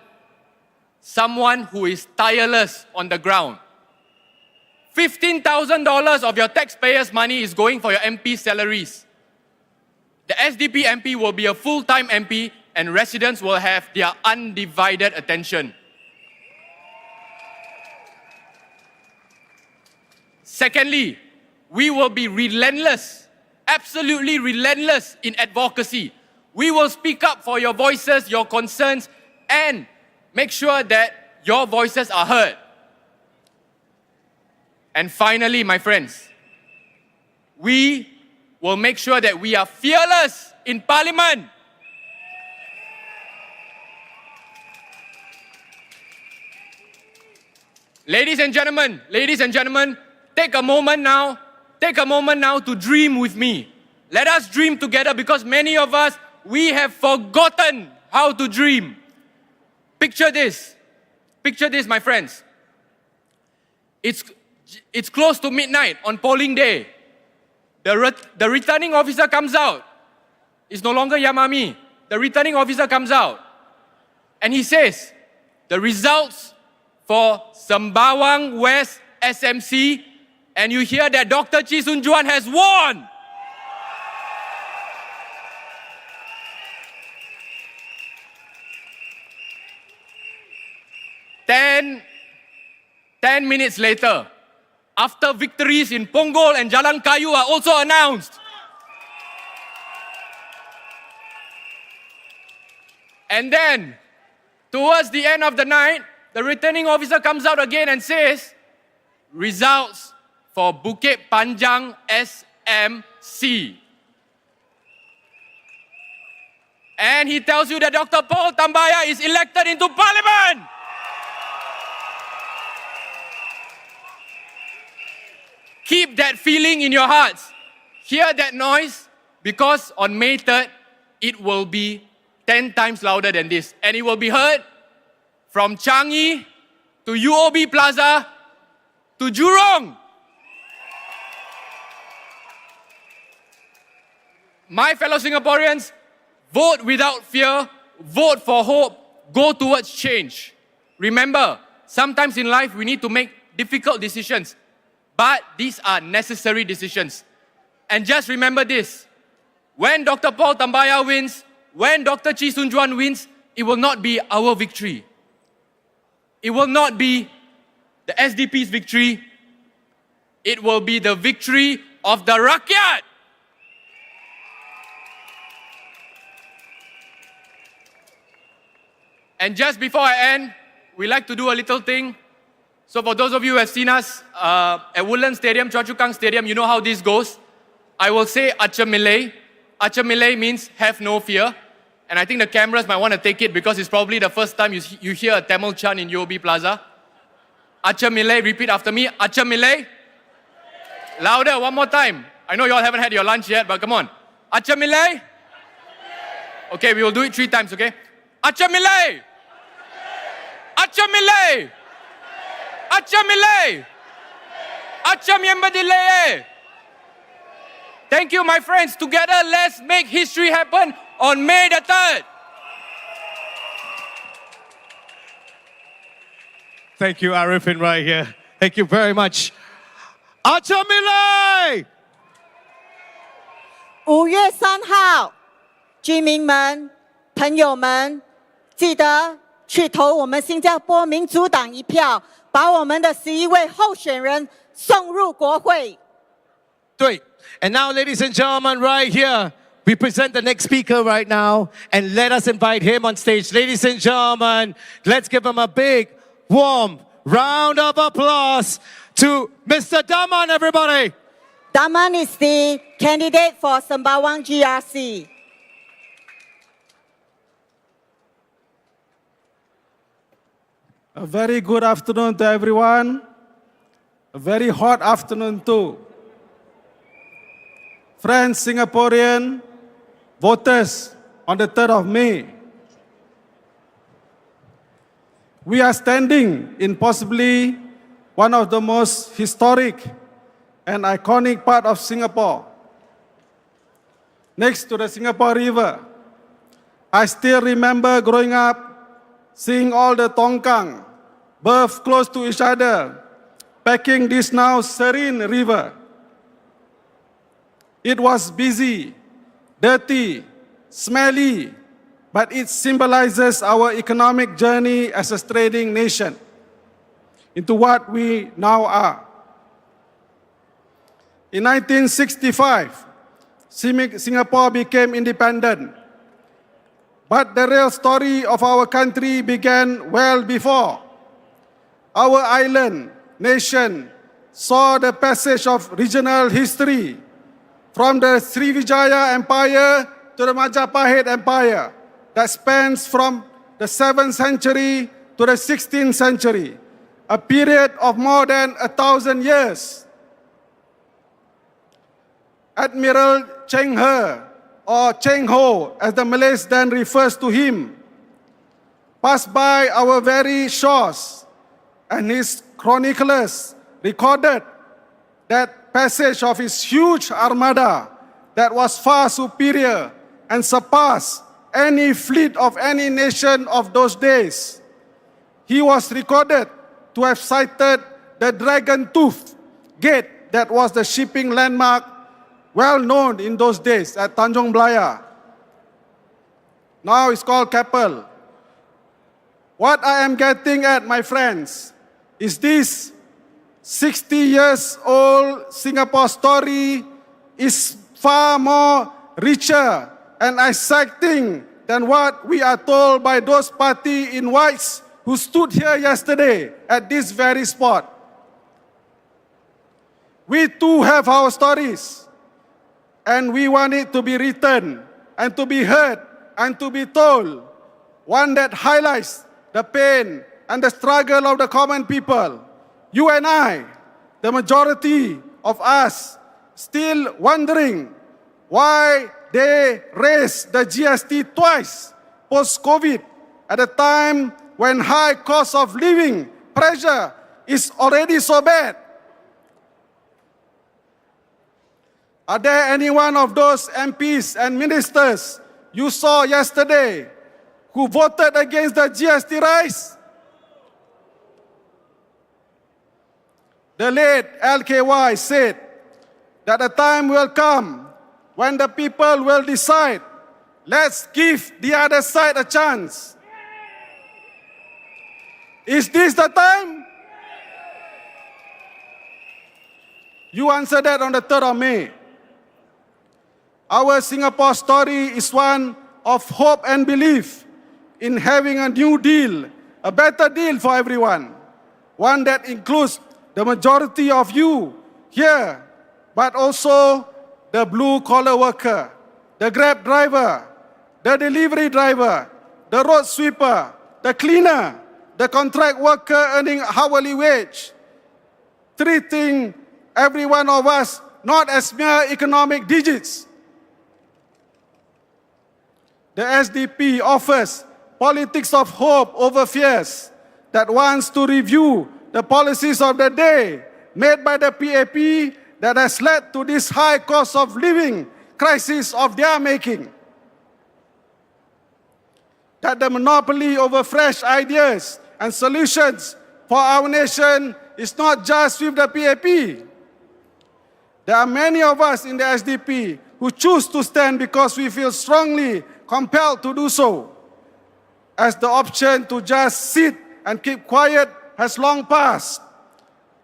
someone who is tireless on the ground. $15,000 of your taxpayers' money is going for your MP salaries. The SDP MP will be a full-time MP and residents will have their undivided attention. Secondly, we will be relentless, absolutely relentless in advocacy. We will speak up for your voices, your concerns, and make sure that your voices are heard. And finally, my friends, we will make sure that we are fearless in Parliament. Ladies and gentlemen, take a moment now to dream with me. Let us dream together because many of us, we have forgotten how to dream. Picture this, my friends. It's close to midnight on polling day. The returning officer comes out. It's no longer Yamami. The returning officer comes out and he says, the results for Sembawang West SMC, and you hear that Dr. Chee Soon Juan has won. Ten minutes later, after victories in Punggol and Jalan Kayu are also announced. And then, towards the end of the night, the returning officer comes out again and says, results for Bukit Panjang SMC. And he tells you that Dr. Paul Tambaya is elected into Parliament. Keep that feeling in your hearts. Hear that noise, because on May 3rd, it will be 10 times louder than this. And it will be heard from Changi to UOB Plaza to Jurong. My fellow Singaporeans, vote without fear, vote for hope, go towards change. Remember, sometimes in life we need to make difficult decisions, but these are necessary decisions. And just remember this, when Dr. Paul Tambaya wins, when Dr. Chee Soon Juan wins, it will not be our victory. It will not be the SDP's victory. It will be the victory of the rakyat. And just before I end, we like to do a little thing. So for those of you who have seen us at Woodland Stadium, Choa Chu Kang Stadium, you know how this goes. I will say Acha Milay. Acha Milay means have no fear. And I think the cameras might want to take it because it's probably the first time you hear a Tamil chant in UOB Plaza. Acha Milay, repeat after me. Acha Milay. Louder, one more time. I know you all haven't had your lunch yet, but come on. Acha Milay. Okay, we will do it 3 times, okay? Acha Milay. Acha Milay. Acha Milay. Acha Miembadile. Thank you, my friends. Together, let's make history happen on May the 3rd. Thank you, Arifin, right here. Thank you very much. Acha Milay! 5月3号，居民们、朋友们，记得去投我们新加坡民主党一票，把我们的11位候选人送入国会。对。And now, ladies and gentlemen, right here, we present the next speaker right now, and let us invite him on stage. Ladies and gentlemen, let's give him a big, warm round of applause to Mr. Daman, everybody. Daman is the candidate for Sembawang GRC. A very good afternoon to everyone. A very hot afternoon too. Friends, Singaporean voters, on the 3rd of May, we are standing in possibly one of the most historic and iconic part of Singapore, next to the Singapore River. I still remember growing up, seeing all the tongkang berth close to each other, packing this now serene river. It was busy, dirty, smelly, but it symbolizes our economic journey as a trading nation into what we now are. In 1965, Singapore became independent, but the real story of our country began well before. Our island nation saw the passage of regional history from the Srivijaya Empire to the Majapahit Empire that spans from the 7th century to the 16th century, a period of more than 1,000 years. Admiral Cheng He, or Cheng Ho, as the Malays then refers to him, passed by our very shores, and his chroniclers recorded that passage of his huge armada that was far superior and surpassed any fleet of any nation of those days. He was recorded to have sighted the Dragon Tooth Gate that was the shipping landmark well known in those days at Tanjung Blaya. Now it's called Keppel. What I am getting at, my friends, is this 60 years old Singapore story is far more richer and exciting than what we are told by those party in whites who stood here yesterday at this very spot. We too have our stories, and we want it to be written and to be heard and to be told, one that highlights the pain and the struggle of the common people. You and I, the majority of us, still wondering why they raised the GST twice post-COVID at a time when high cost of living pressure is already so bad. Are there any one of those MPs and ministers you saw yesterday who voted against the GST rise? The late LKY said that a time will come when the people will decide, let's give the other side a chance. Is this the time? You answer that on the 3rd of May. Our Singapore story is one of hope and belief in having a new deal, a better deal for everyone. One that includes the majority of you here, but also the blue-collar worker, the Grab driver, the delivery driver, the road sweeper, the cleaner, the contract worker earning hourly wage, treating every one of us not as mere economic digits. The SDP offers politics of hope over fears that wants to review the policies of the day made by the PAP that has led to this high cost of living crisis of their making. That the monopoly over fresh ideas and solutions for our nation is not just with the PAP. There are many of us in the SDP who choose to stand because we feel strongly compelled to do so, as the option to just sit and keep quiet has long passed.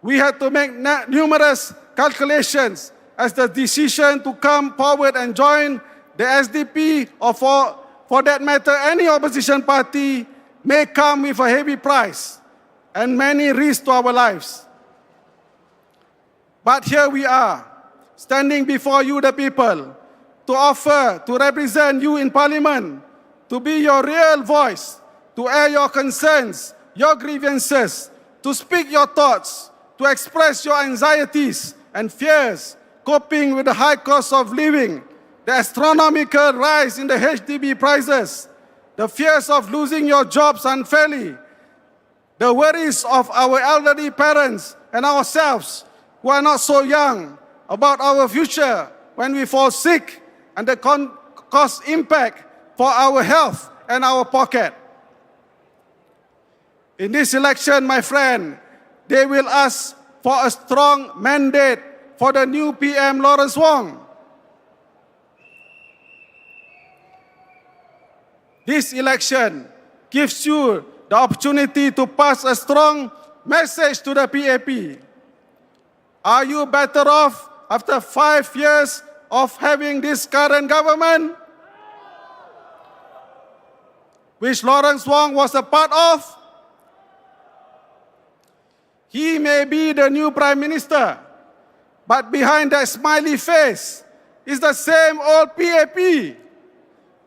We had to make numerous calculations as the decision to come forward and join the SDP, or for that matter any opposition party, may come with a heavy price and many risks to our lives. But here we are, standing before you, the people, to offer to represent you in Parliament, to be your real voice, to air your concerns, your grievances, to speak your thoughts, to express your anxieties and fears, coping with the high cost of living, the astronomical rise in the HDB prices, the fears of losing your jobs unfairly, the worries of our elderly parents and ourselves who are not so young about our future when we fall sick, and the cost impact for our health and our pocket. In this election, my friend, they will ask for a strong mandate for the new PM Lawrence Wong. This election gives you the opportunity to pass a strong message to the PAP. Are you better off after 5 years of having this current government, which Lawrence Wong was a part of? He may be the new Prime Minister, but behind that smiley face is the same old PAP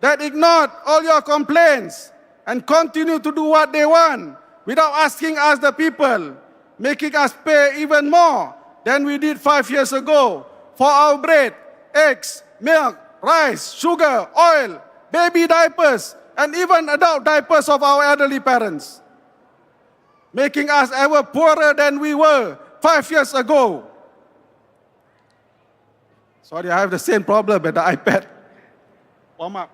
that ignored all your complaints and continue to do what they want without asking us, the people, making us pay even more than we did 5 years ago for our bread, eggs, milk, rice, sugar, oil, baby diapers, and even adult diapers of our elderly parents, making us ever poorer than we were 5 years ago. Sorry, I have the same problem with the iPad. Warm up.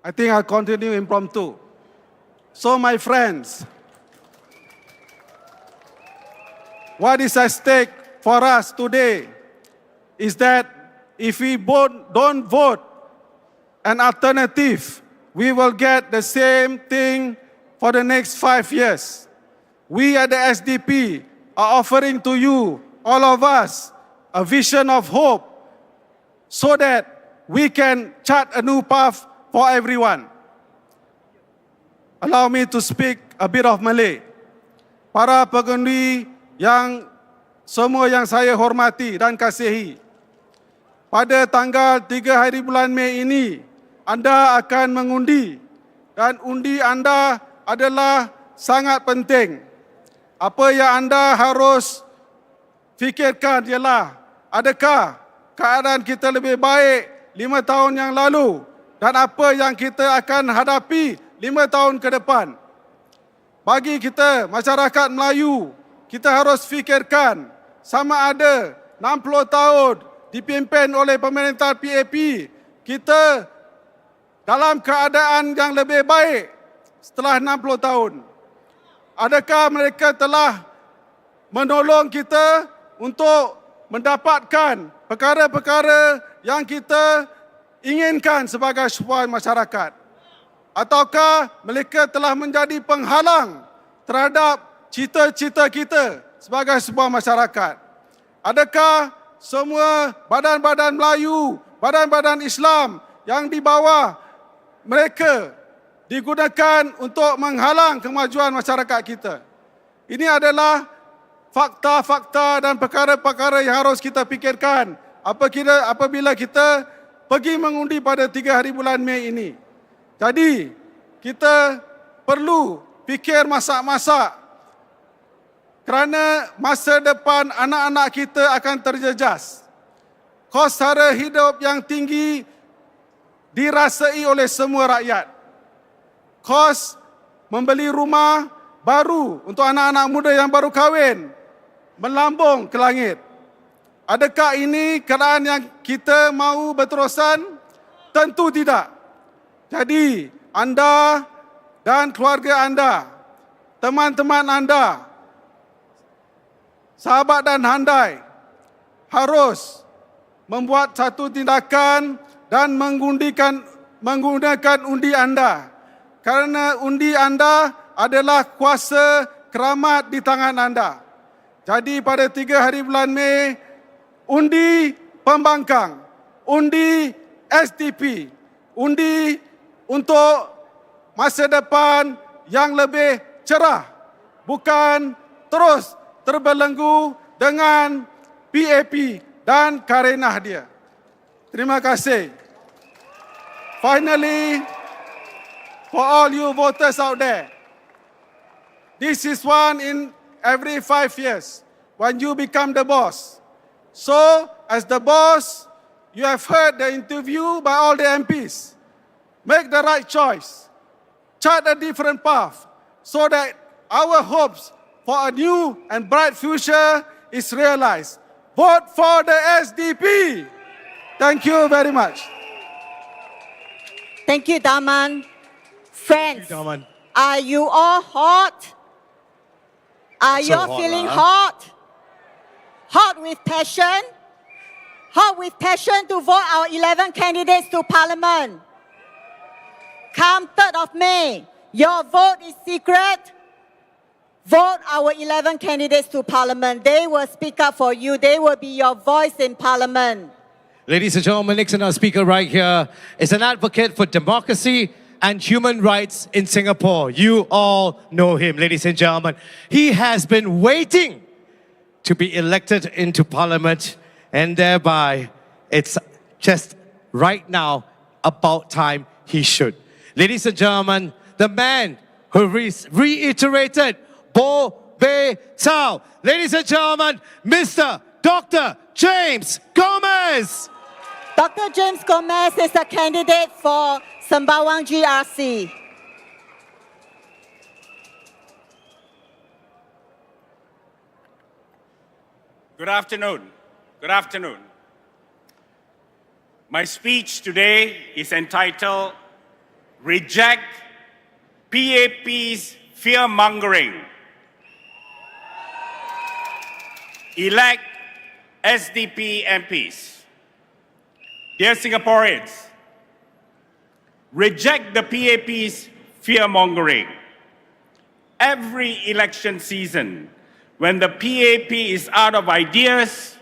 I think I'll continue impromptu. So, my friends, what is at stake for us today is that if we don't vote an alternative, we will get the same thing for the next 5 years. We at the SDP are offering to you, all of us, a vision of hope so that we can chart a new path for everyone. Allow me to speak a bit of Malay. Para pengundi yang semua yang saya hormati dan kasihi, pada tanggal 3 hari bulan Mei ini, anda akan mengundi dan undi anda adalah sangat penting. Apa yang anda harus fikirkan ialah, adakah keadaan kita lebih baik 5 tahun yang lalu dan apa yang kita akan hadapi 5 tahun ke depan. Bagi kita, masyarakat Melayu, kita harus fikirkan sama ada 60 tahun dipimpin oleh pemerintah PAP, kita dalam keadaan yang lebih baik setelah 60 tahun. Adakah mereka telah menolong kita untuk mendapatkan perkara-perkara yang kita inginkan sebagai sebuah masyarakat? Ataukah mereka telah menjadi penghalang terhadap cita-cita kita sebagai sebuah masyarakat? Adakah semua badan-badan Melayu, badan-badan Islam yang di bawah mereka digunakan untuk menghalang kemajuan masyarakat kita? Ini adalah fakta-fakta dan perkara-perkara yang harus kita fikirkan apabila kita pergi mengundi pada 3 hari bulan Mei ini. Jadi, kita perlu fikir masak-masak kerana masa depan anak-anak kita akan terjejas. Kos sara hidup yang tinggi dirasai oleh semua rakyat. Kos membeli rumah baru untuk anak-anak muda yang baru kahwin melambung ke langit. Adakah ini keadaan yang kita mahu berterusan? Tentu tidak. Jadi, anda dan keluarga anda, teman-teman anda, sahabat dan handai harus membuat satu tindakan dan menggunakan undi anda. Kerana undi anda adalah kuasa keramat di tangan anda. Jadi pada 3 hari bulan Mei, undi pembangkang, undi SDP, undi untuk masa depan yang lebih cerah, bukan terus terbelenggu dengan PAP dan karenah dia. Terima kasih. Finally, for all you voters out there, this is one in every 5 years when you become the boss. So, as the boss, you have heard the interview by all the MPs. Make the right choice. Chart a different path so that our hopes for a new and bright future is realized. Vote for the SDP. Thank you very much. Thank you, Daman. Friends, Daman. are you all hot? Are you all hot, feeling huh? hot? Hot with passion? Hot with passion to vote our 11 candidates to Parliament. Come 3rd of May, your vote is secret. Vote our 11 candidates to Parliament. They will speak up for you. They will be your voice in Parliament. Ladies and gentlemen, next our speaker right here is an advocate for democracy and human rights in Singapore. You all know him, ladies and gentlemen. He has been waiting to be elected into Parliament, and thereby it's just right now about time he should. Ladies and gentlemen, the man who reiterated Bo Bei Tao. Ladies and gentlemen, Mr. Dr. James Gomez. Dr. James Gomez is a candidate for Sembawang GRC. Good afternoon. Good afternoon. My speech today is entitled Reject PAP's Fear-Mongering. Elect SDP MPs. Dear Singaporeans, reject the PAP's fear-mongering. Every election season, when the PAP is out of ideas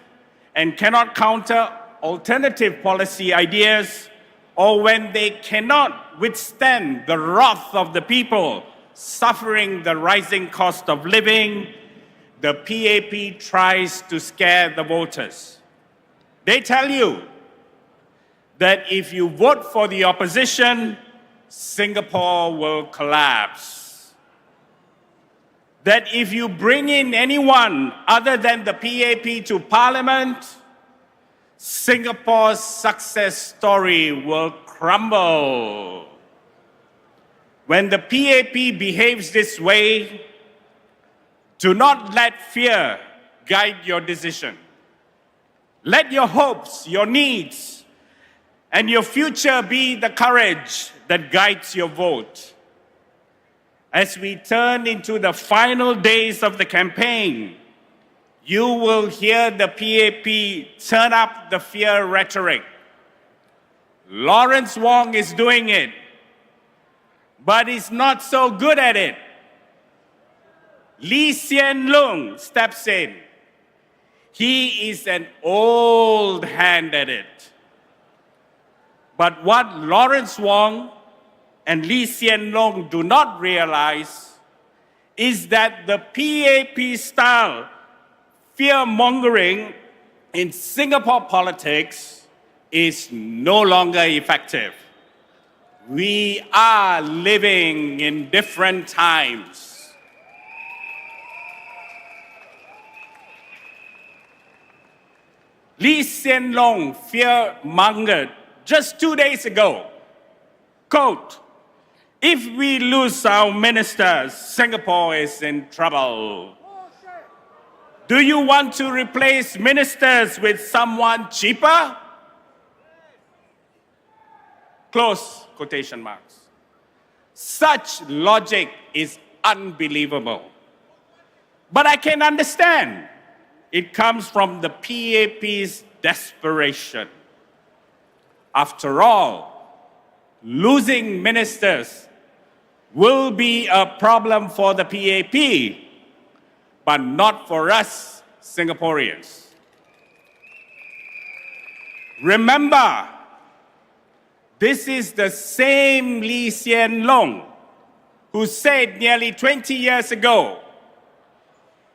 and cannot counter alternative policy ideas, or when they cannot withstand the wrath of the people suffering the rising cost of living, the PAP tries to scare the voters. They tell you that if you vote for the opposition, Singapore will collapse. That if you bring in anyone other than the PAP to Parliament, Singapore's success story will crumble. When the PAP behaves this way, do not let fear guide your decision. Let your hopes, your needs, and your future be the courage that guides your vote. As we turn into the final days of the campaign, you will hear the PAP turn up the fear rhetoric. Lawrence Wong is doing it, but he's not so good at it. Lee Hsien Loong steps in. He is an old hand at it. But what Lawrence Wong and Lee Hsien Loong do not realize is that the PAP style fear-mongering in Singapore politics is no longer effective. We are living in different times. Lee Hsien Loong fear-mongered just 2 days ago. Quote, "If we lose our ministers, Singapore is in trouble. Do you want to replace ministers with someone cheaper?" Close quotation marks. Such logic is unbelievable. But I can understand. It comes from the PAP's desperation. After all, losing ministers will be a problem for the PAP, but not for us Singaporeans. Remember, this is the same Lee Hsien Loong who said nearly 20 years ago,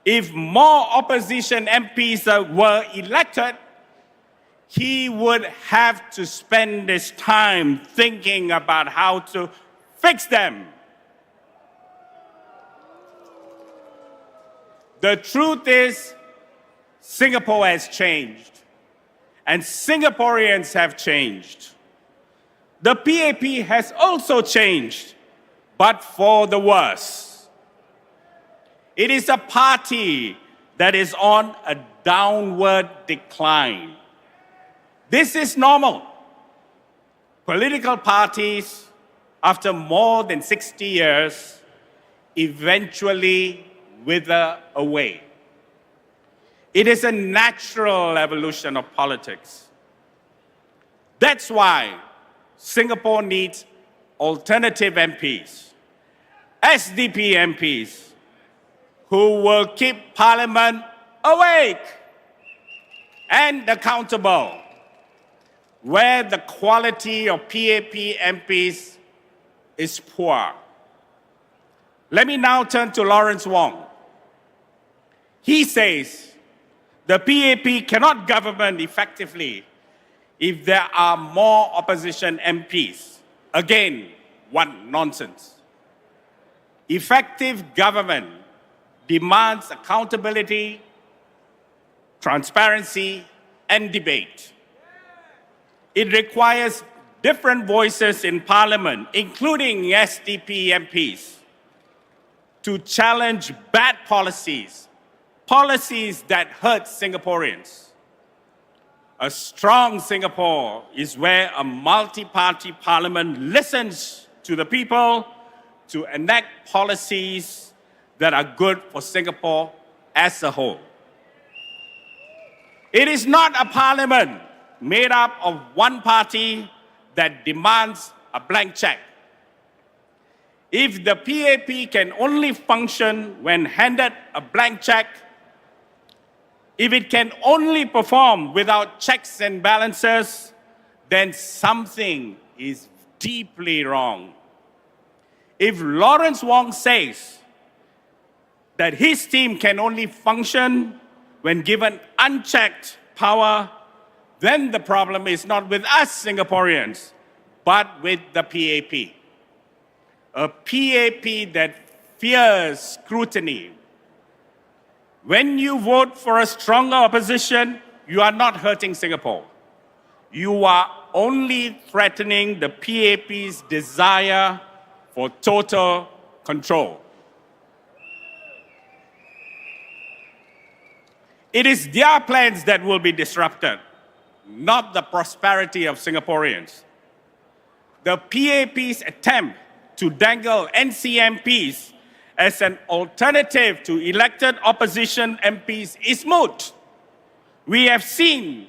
if more opposition MPs were elected, he would have to spend his time thinking about how to fix them. The truth is, Singapore has changed, and Singaporeans have changed. The PAP has also changed, but for the worse. It is a party that is on a downward decline. This is normal. Political parties, after more than 60 years, eventually wither away. It is a natural evolution of politics. That's why Singapore needs alternative MPs, SDP MPs, who will keep Parliament awake and accountable, where the quality of PAP MPs is poor. Let me now turn to Lawrence Wong. He says the PAP cannot govern effectively if there are more opposition MPs. Again, what nonsense. Effective government demands accountability, transparency, and debate. It requires different voices in Parliament, including SDP MPs, to challenge bad policies, policies that hurt Singaporeans. A strong Singapore is where a multi-party parliament listens to the people to enact policies that are good for Singapore as a whole. It is not a parliament made up of one party that demands a blank check. If the PAP can only function when handed a blank check, if it can only perform without checks and balances, then something is deeply wrong. If Lawrence Wong says that his team can only function when given unchecked power, then the problem is not with us Singaporeans, but with the PAP. A PAP that fears scrutiny. When you vote for a stronger opposition, you are not hurting Singapore. you are only threatening the PAP's desire for total control. It is their plans that will be disrupted, not the prosperity of Singaporeans. The PAP's attempt to dangle NCMPs as an alternative to elected opposition MPs is moot. We have seen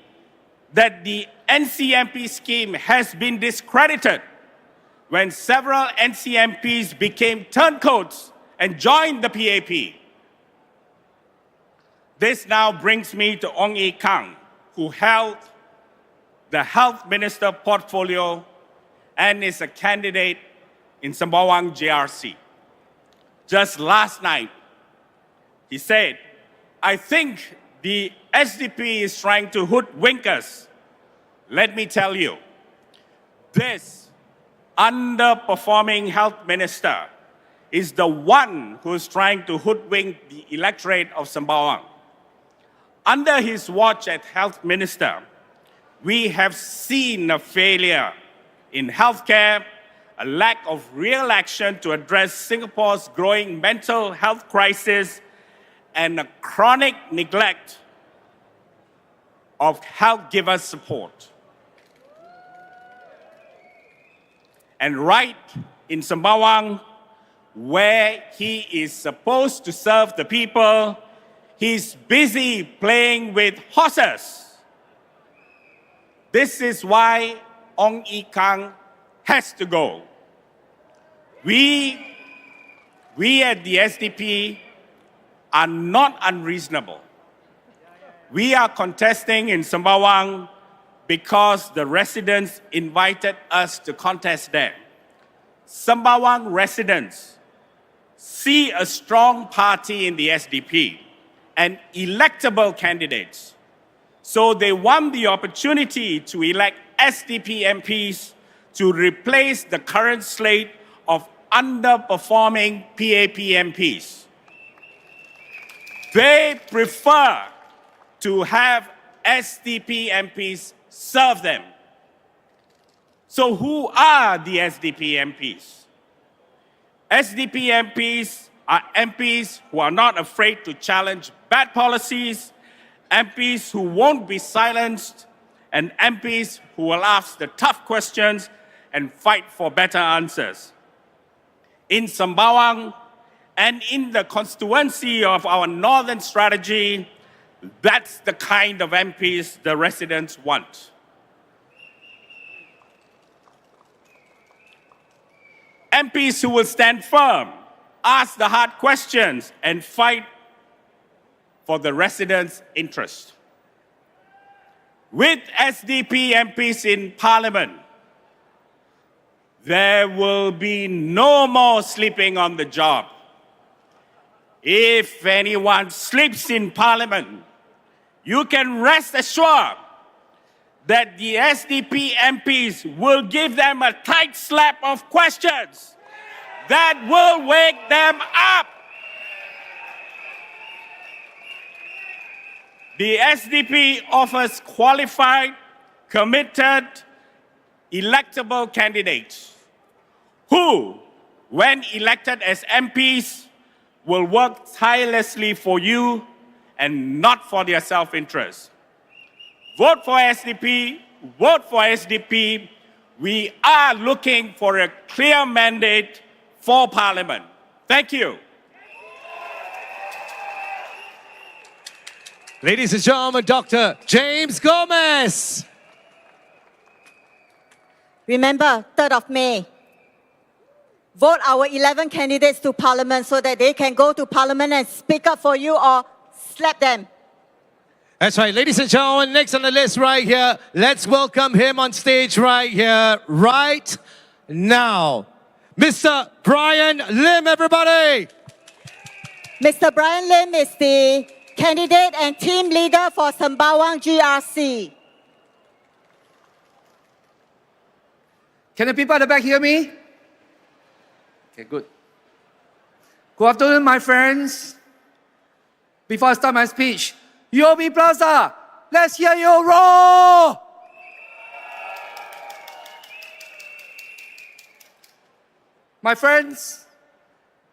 that the NCMP scheme has been discredited when several NCMPs became turncoats and joined the PAP. This now brings me to Ong Ye Kung, who held the health minister portfolio and is a candidate in Sembawang GRC. Just last night, he said, I think the SDP is trying to hoodwink us. Let me tell you, this underperforming health minister is the one who is trying to hoodwink the electorate of Sembawang. Under his watch as health minister, we have seen a failure in healthcare, a lack of real action to address Singapore's growing mental health crisis, and a chronic neglect of health giver support. And right in Sembawang, where he is supposed to serve the people, he's busy playing with horses. This is why Ong Ye Kung has to go. We at the SDP are not unreasonable. We are contesting in Sembawang because the residents invited us to contest there. Sembawang residents see a strong party in the SDP and electable candidates. So they want the opportunity to elect SDP MPs to replace the current slate of underperforming PAP MPs. They prefer to have SDP MPs serve them. So who are the SDP MPs? SDP MPs are MPs who are not afraid to challenge bad policies, MPs who won't be silenced, and MPs who will ask the tough questions and fight for better answers. In Sembawang and in the constituency of our northern strategy, that's the kind of MPs the residents want. MPs who will stand firm, ask the hard questions, and fight for the residents' interest. With SDP MPs in Parliament, there will be no more sleeping on the job. If anyone sleeps in Parliament, you can rest assured that the SDP MPs will give them a tight slap of questions that will wake them up. The SDP offers qualified, committed, electable candidates who, when elected as MPs, will work tirelessly for you and not for their self-interest. Vote for SDP, vote for SDP. We are looking for a clear mandate for Parliament. Thank you. Ladies and gentlemen, Dr. James Gomez. Remember, 3rd of May. Vote our 11 candidates to Parliament so that they can go to Parliament and speak up for you or slap them. That's right. Ladies and gentlemen, next on the list right here, let's welcome him on stage right here, right now. Mr. Brian Lim, everybody. Mr. Brian Lim is the candidate and team leader for Sembawang GRC. Can the people at the back hear me? Okay, good. Good afternoon, my friends. Before I start my speech, UOB Plaza, let's hear you roar! My friends,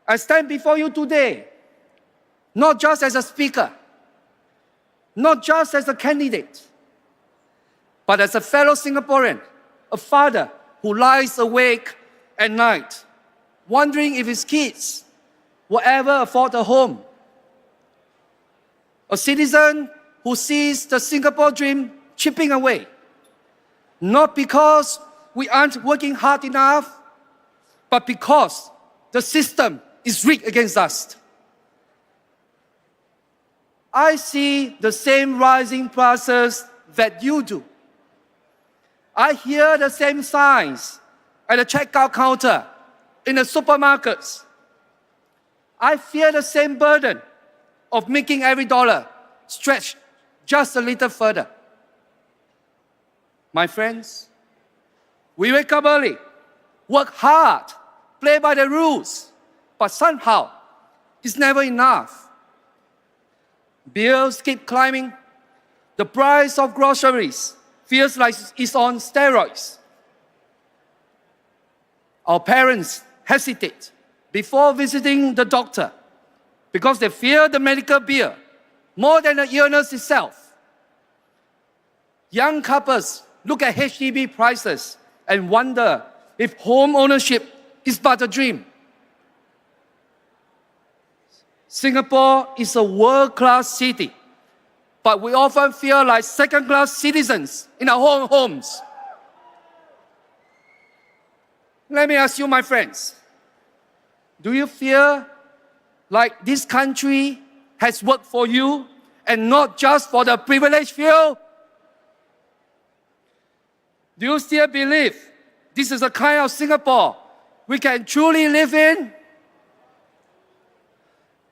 I stand before you today, not just as a speaker, not just as a candidate, but as a fellow Singaporean, a father who lies awake at night, wondering if his kids will ever afford a home. A citizen who sees the Singapore dream chipping away, not because we aren't working hard enough, but because the system is rigged against us. I see the same rising prices that you do. I hear the same signs at the checkout counter in the supermarkets. I fear the same burden of making every dollar stretch just a little further. My friends, we wake up early, work hard, play by the rules, but somehow it's never enough. Bills keep climbing. The price of groceries feels like it's on steroids. Our parents hesitate before visiting the doctor because they fear the medical bill more than the illness itself. Young couples look at HDB prices and wonder if home ownership is but a dream. Singapore is a world-class city, but we often feel like second-class citizens in our own homes. Let me ask you, my friends, do you feel like this country has worked for you and not just for the privileged few? Do you still believe this is the kind of Singapore we can truly live in?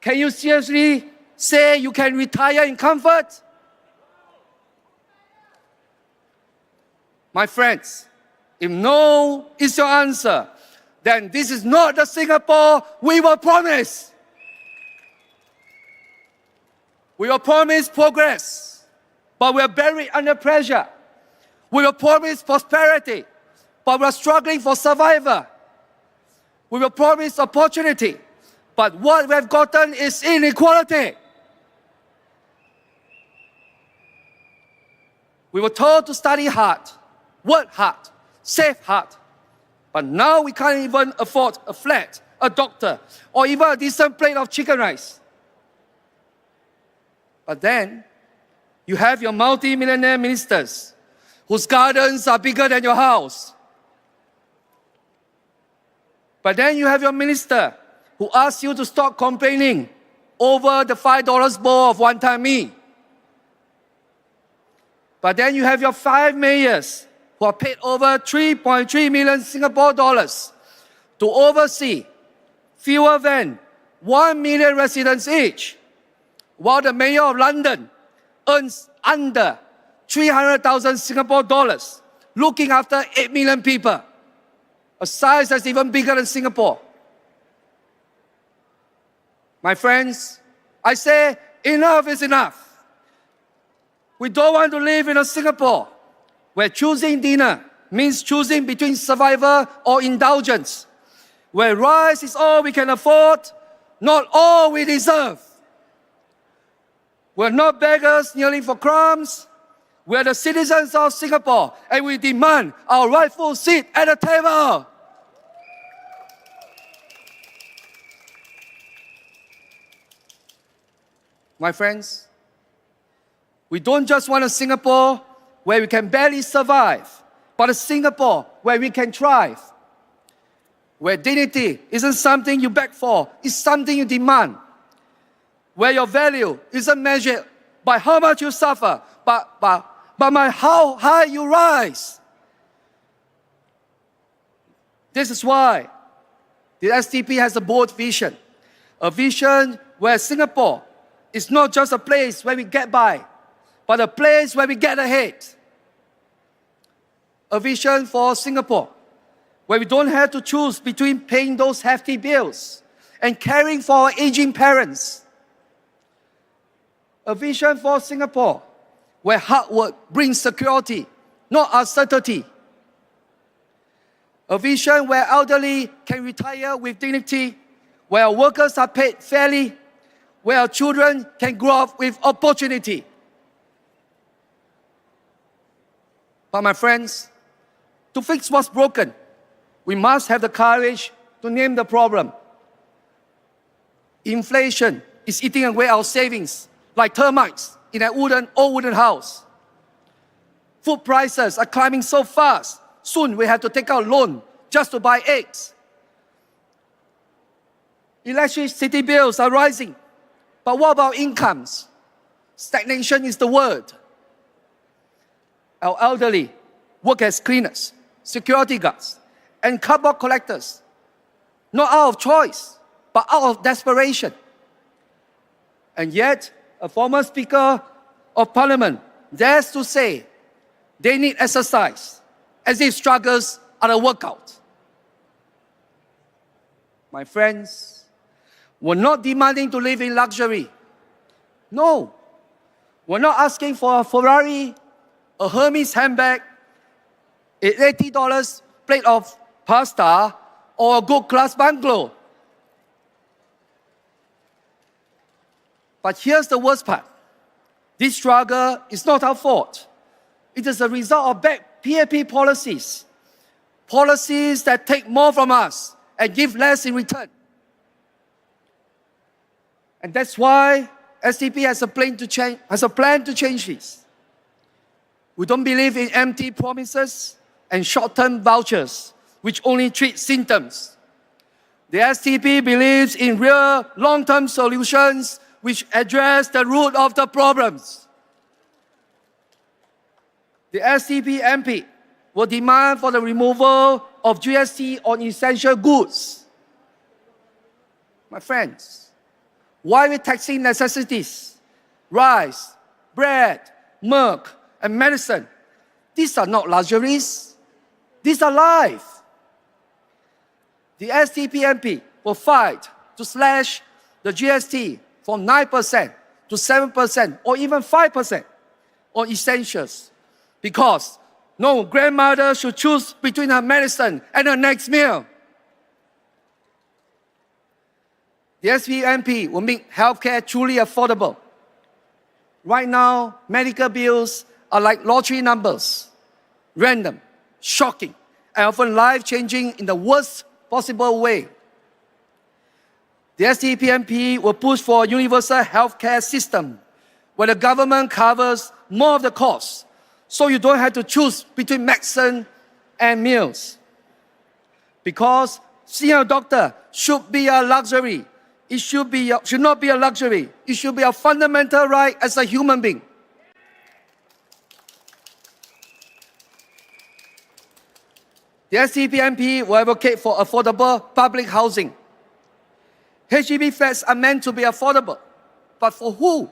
Can you seriously say you can retire in comfort? My friends, if no is your answer, then this is not the Singapore we were promised. We were promised progress, but we are buried under pressure. We were promised prosperity, but we are struggling for survival. We were promised opportunity, but what we have gotten is inequality. We were told to study hard, work hard, save hard, but now we can't even afford a flat, a doctor, or even a decent plate of chicken rice. But then, you have your multi-millionaire ministers whose gardens are bigger than your house. But then you have your minister who asks you to stop complaining over the $5 bowl of one-time mee. But then you have your 5 mayors who are paid over 3.3 million Singapore dollars to oversee fewer than 1 million residents each, while the mayor of London earns under 300,000 Singapore dollars, looking after 8 million people, a size that's even bigger than Singapore. My friends, I say enough is enough. We don't want to live in a Singapore where choosing dinner means choosing between survival or indulgence, where rice is all we can afford, not all we deserve. We're not beggars kneeling for crumbs. We're the citizens of Singapore, and we demand our rightful seat at the table. My friends, we don't just want a Singapore where we can barely survive, but a Singapore where we can thrive, where dignity isn't something you beg for, it's something you demand, where your value isn't measured by how much you suffer, but by how high you rise. This is why the SDP has a bold vision, a vision where Singapore is not just a place where we get by, but a place where we get ahead. A vision for Singapore where we don't have to choose between paying those hefty bills and caring for our aging parents. A vision for Singapore where hard work brings security, not uncertainty. A vision where elderly can retire with dignity, where workers are paid fairly, where our children can grow up with opportunity. But my friends, to fix what's broken, we must have the courage to name the problem. Inflation is eating away our savings like termites in an old wooden house. Food prices are climbing so fast, soon we have to take out a loan just to buy eggs. Electricity bills are rising, but what about incomes? Stagnation is the word. Our elderly work as cleaners, security guards, and cardboard collectors, not out of choice, but out of desperation. And yet, a former Speaker of Parliament dares to say they need exercise, as if struggles are a workout. My friends, we're not demanding to live in luxury. No, we're not asking for a Ferrari, a Hermes handbag, an $80 plate of pasta, or a good-class bungalow. But here's the worst part. This struggle is not our fault. It is a result of bad PAP policies. Policies that take more from us and give less in return. And that's why SDP has a plan to change this. We don't believe in empty promises and short-term vouchers, which only treat symptoms. The SDP believes in real long-term solutions which address the root of the problems. The SDP MP will demand for the removal of GST on essential goods. My friends, why are we taxing necessities? Rice, bread, milk, and medicine. These are not luxuries. These are life. The SDP MP will fight to slash the GST from 9% to 7% or even 5% on essentials, because no grandmother should choose between her medicine and her next meal. The SDP MP will make healthcare truly affordable. Right now, medical bills are like lottery numbers, random, shocking, and often life-changing in the worst possible way. The SDP MP will push for a universal healthcare system where the government covers more of the costs, so you don't have to choose between medicine and meals. Because seeing a doctor should be a luxury. It should not be a luxury. It should be a fundamental right as a human being. The SDP MP will advocate for affordable public housing. HDB flats are meant to be affordable, but for who?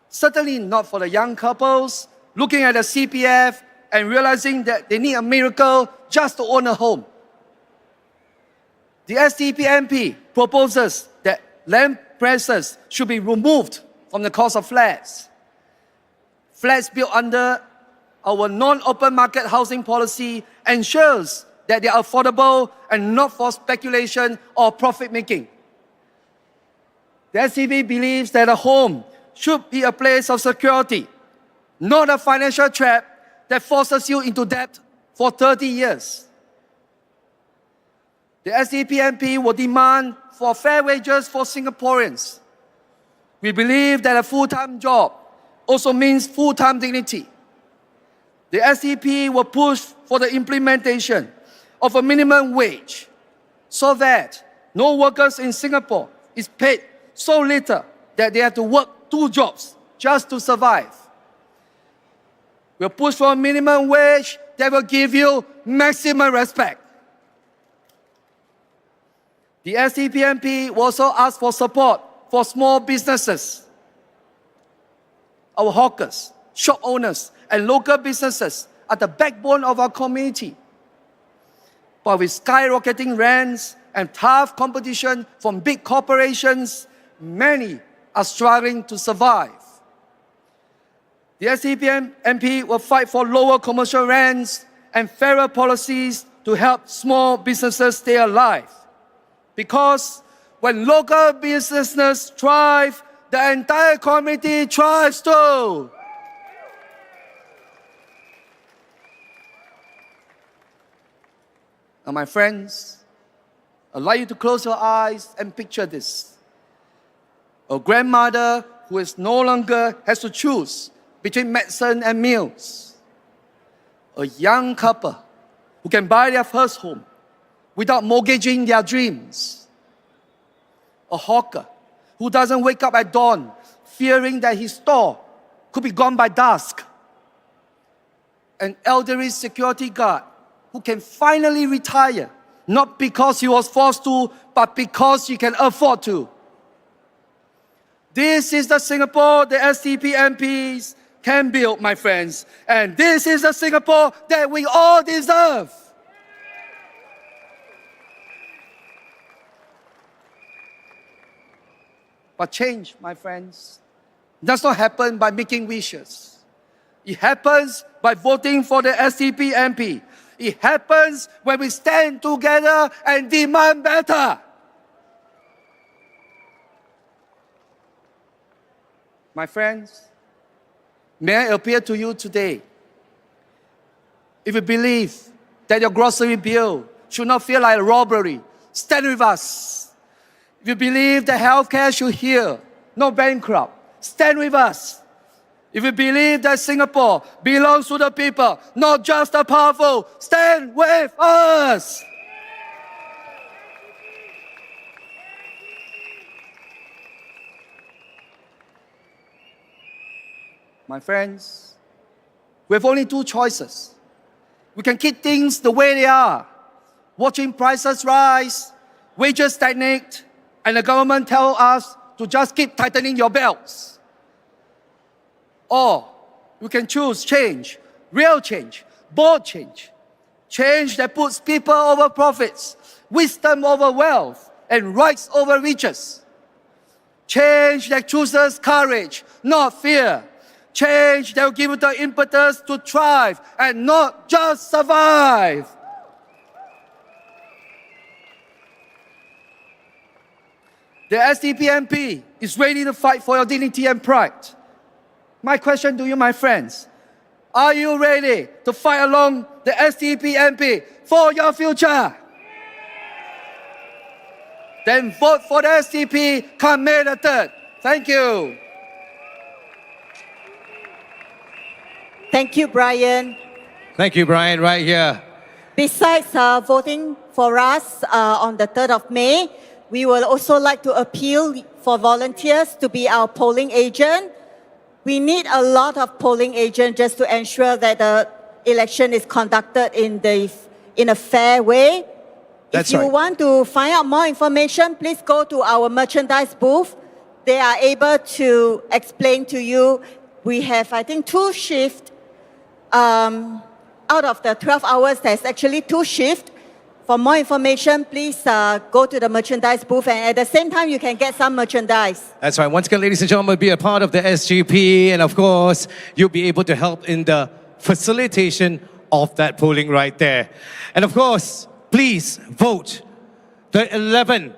Certainly not for the young couples looking at the CPF and realizing that they need a miracle just to own a home. The SDP MP proposes that land prices should be removed from the cost of flats. Flats built under our non-open market housing policy ensures that they are affordable and not for speculation or profit-making. The SDP believes that a home should be a place of security, not a financial trap that forces you into debt for 30 years. The SDP MP will demand for fair wages for Singaporeans. We believe that a full-time job also means full-time dignity. The SDP will push for the implementation of a minimum wage so that no workers in Singapore is paid so little that they have to work 2 jobs just to survive. We'll push for a minimum wage that will give you maximum respect. The SDP MP will also ask for support for small businesses. Our hawkers, shop owners, and local businesses are the backbone of our community. But with skyrocketing rents and tough competition from big corporations, many are struggling to survive. The SDP MP will fight for lower commercial rents and fairer policies to help small businesses stay alive. Because when local businesses thrive, the entire community thrives too. Now, my friends, I'd like you to close your eyes and picture this. A grandmother who is no longer has to choose between medicine and meals. A young couple who can buy their first home without mortgaging their dreams. A hawker who doesn't wake up at dawn fearing that his store could be gone by dusk. An elderly security guard who can finally retire, not because he was forced to, but because he can afford to. This is the Singapore the SDP MPs can build, my friends. And this is the Singapore that we all deserve. But change, my friends, does not happen by making wishes. It happens by voting for the SDP MP. It happens when we stand together and demand better. My friends, may I appeal to you today? If you believe that your grocery bill should not feel like a robbery, stand with us. If you believe that healthcare should heal, not bankrupt, stand with us. If you believe that Singapore belongs to the people, not just the powerful, stand with us. My friends, we have only two choices. We can keep things the way they are, watching prices rise, wages stagnate, and the government tell us to just keep tightening your belts. Or we can choose change, real change, bold change. Change that puts people over profits, wisdom over wealth, and rights over riches. Change that chooses courage, not fear. Change that will give you the impetus to thrive and not just survive. The SDP MP is ready to fight for your dignity and pride. My question to you, my friends, are you ready to fight along the SDP MP for your future? Then vote for the SDP come May the 3rd. Thank you. Thank you, Brian. Thank you, Brian, right here. Besides voting for us on the 3rd of May, we will also like to appeal for volunteers to be our polling agent. We need a lot of polling agents just to ensure that the election is conducted in a fair way. That's if you right. want to find out more information, please go to our merchandise booth. They are able to explain to you. We have, I think, 2 shifts. Out of the 12 hours, there's actually 2 shifts. For more information, please go to the merchandise booth, and at the same time, you can get some merchandise. That's right. Once again, ladies and gentlemen, be a part of the SGP, and of course, you'll be able to help in the facilitation of that polling right there. And of course, please vote the 11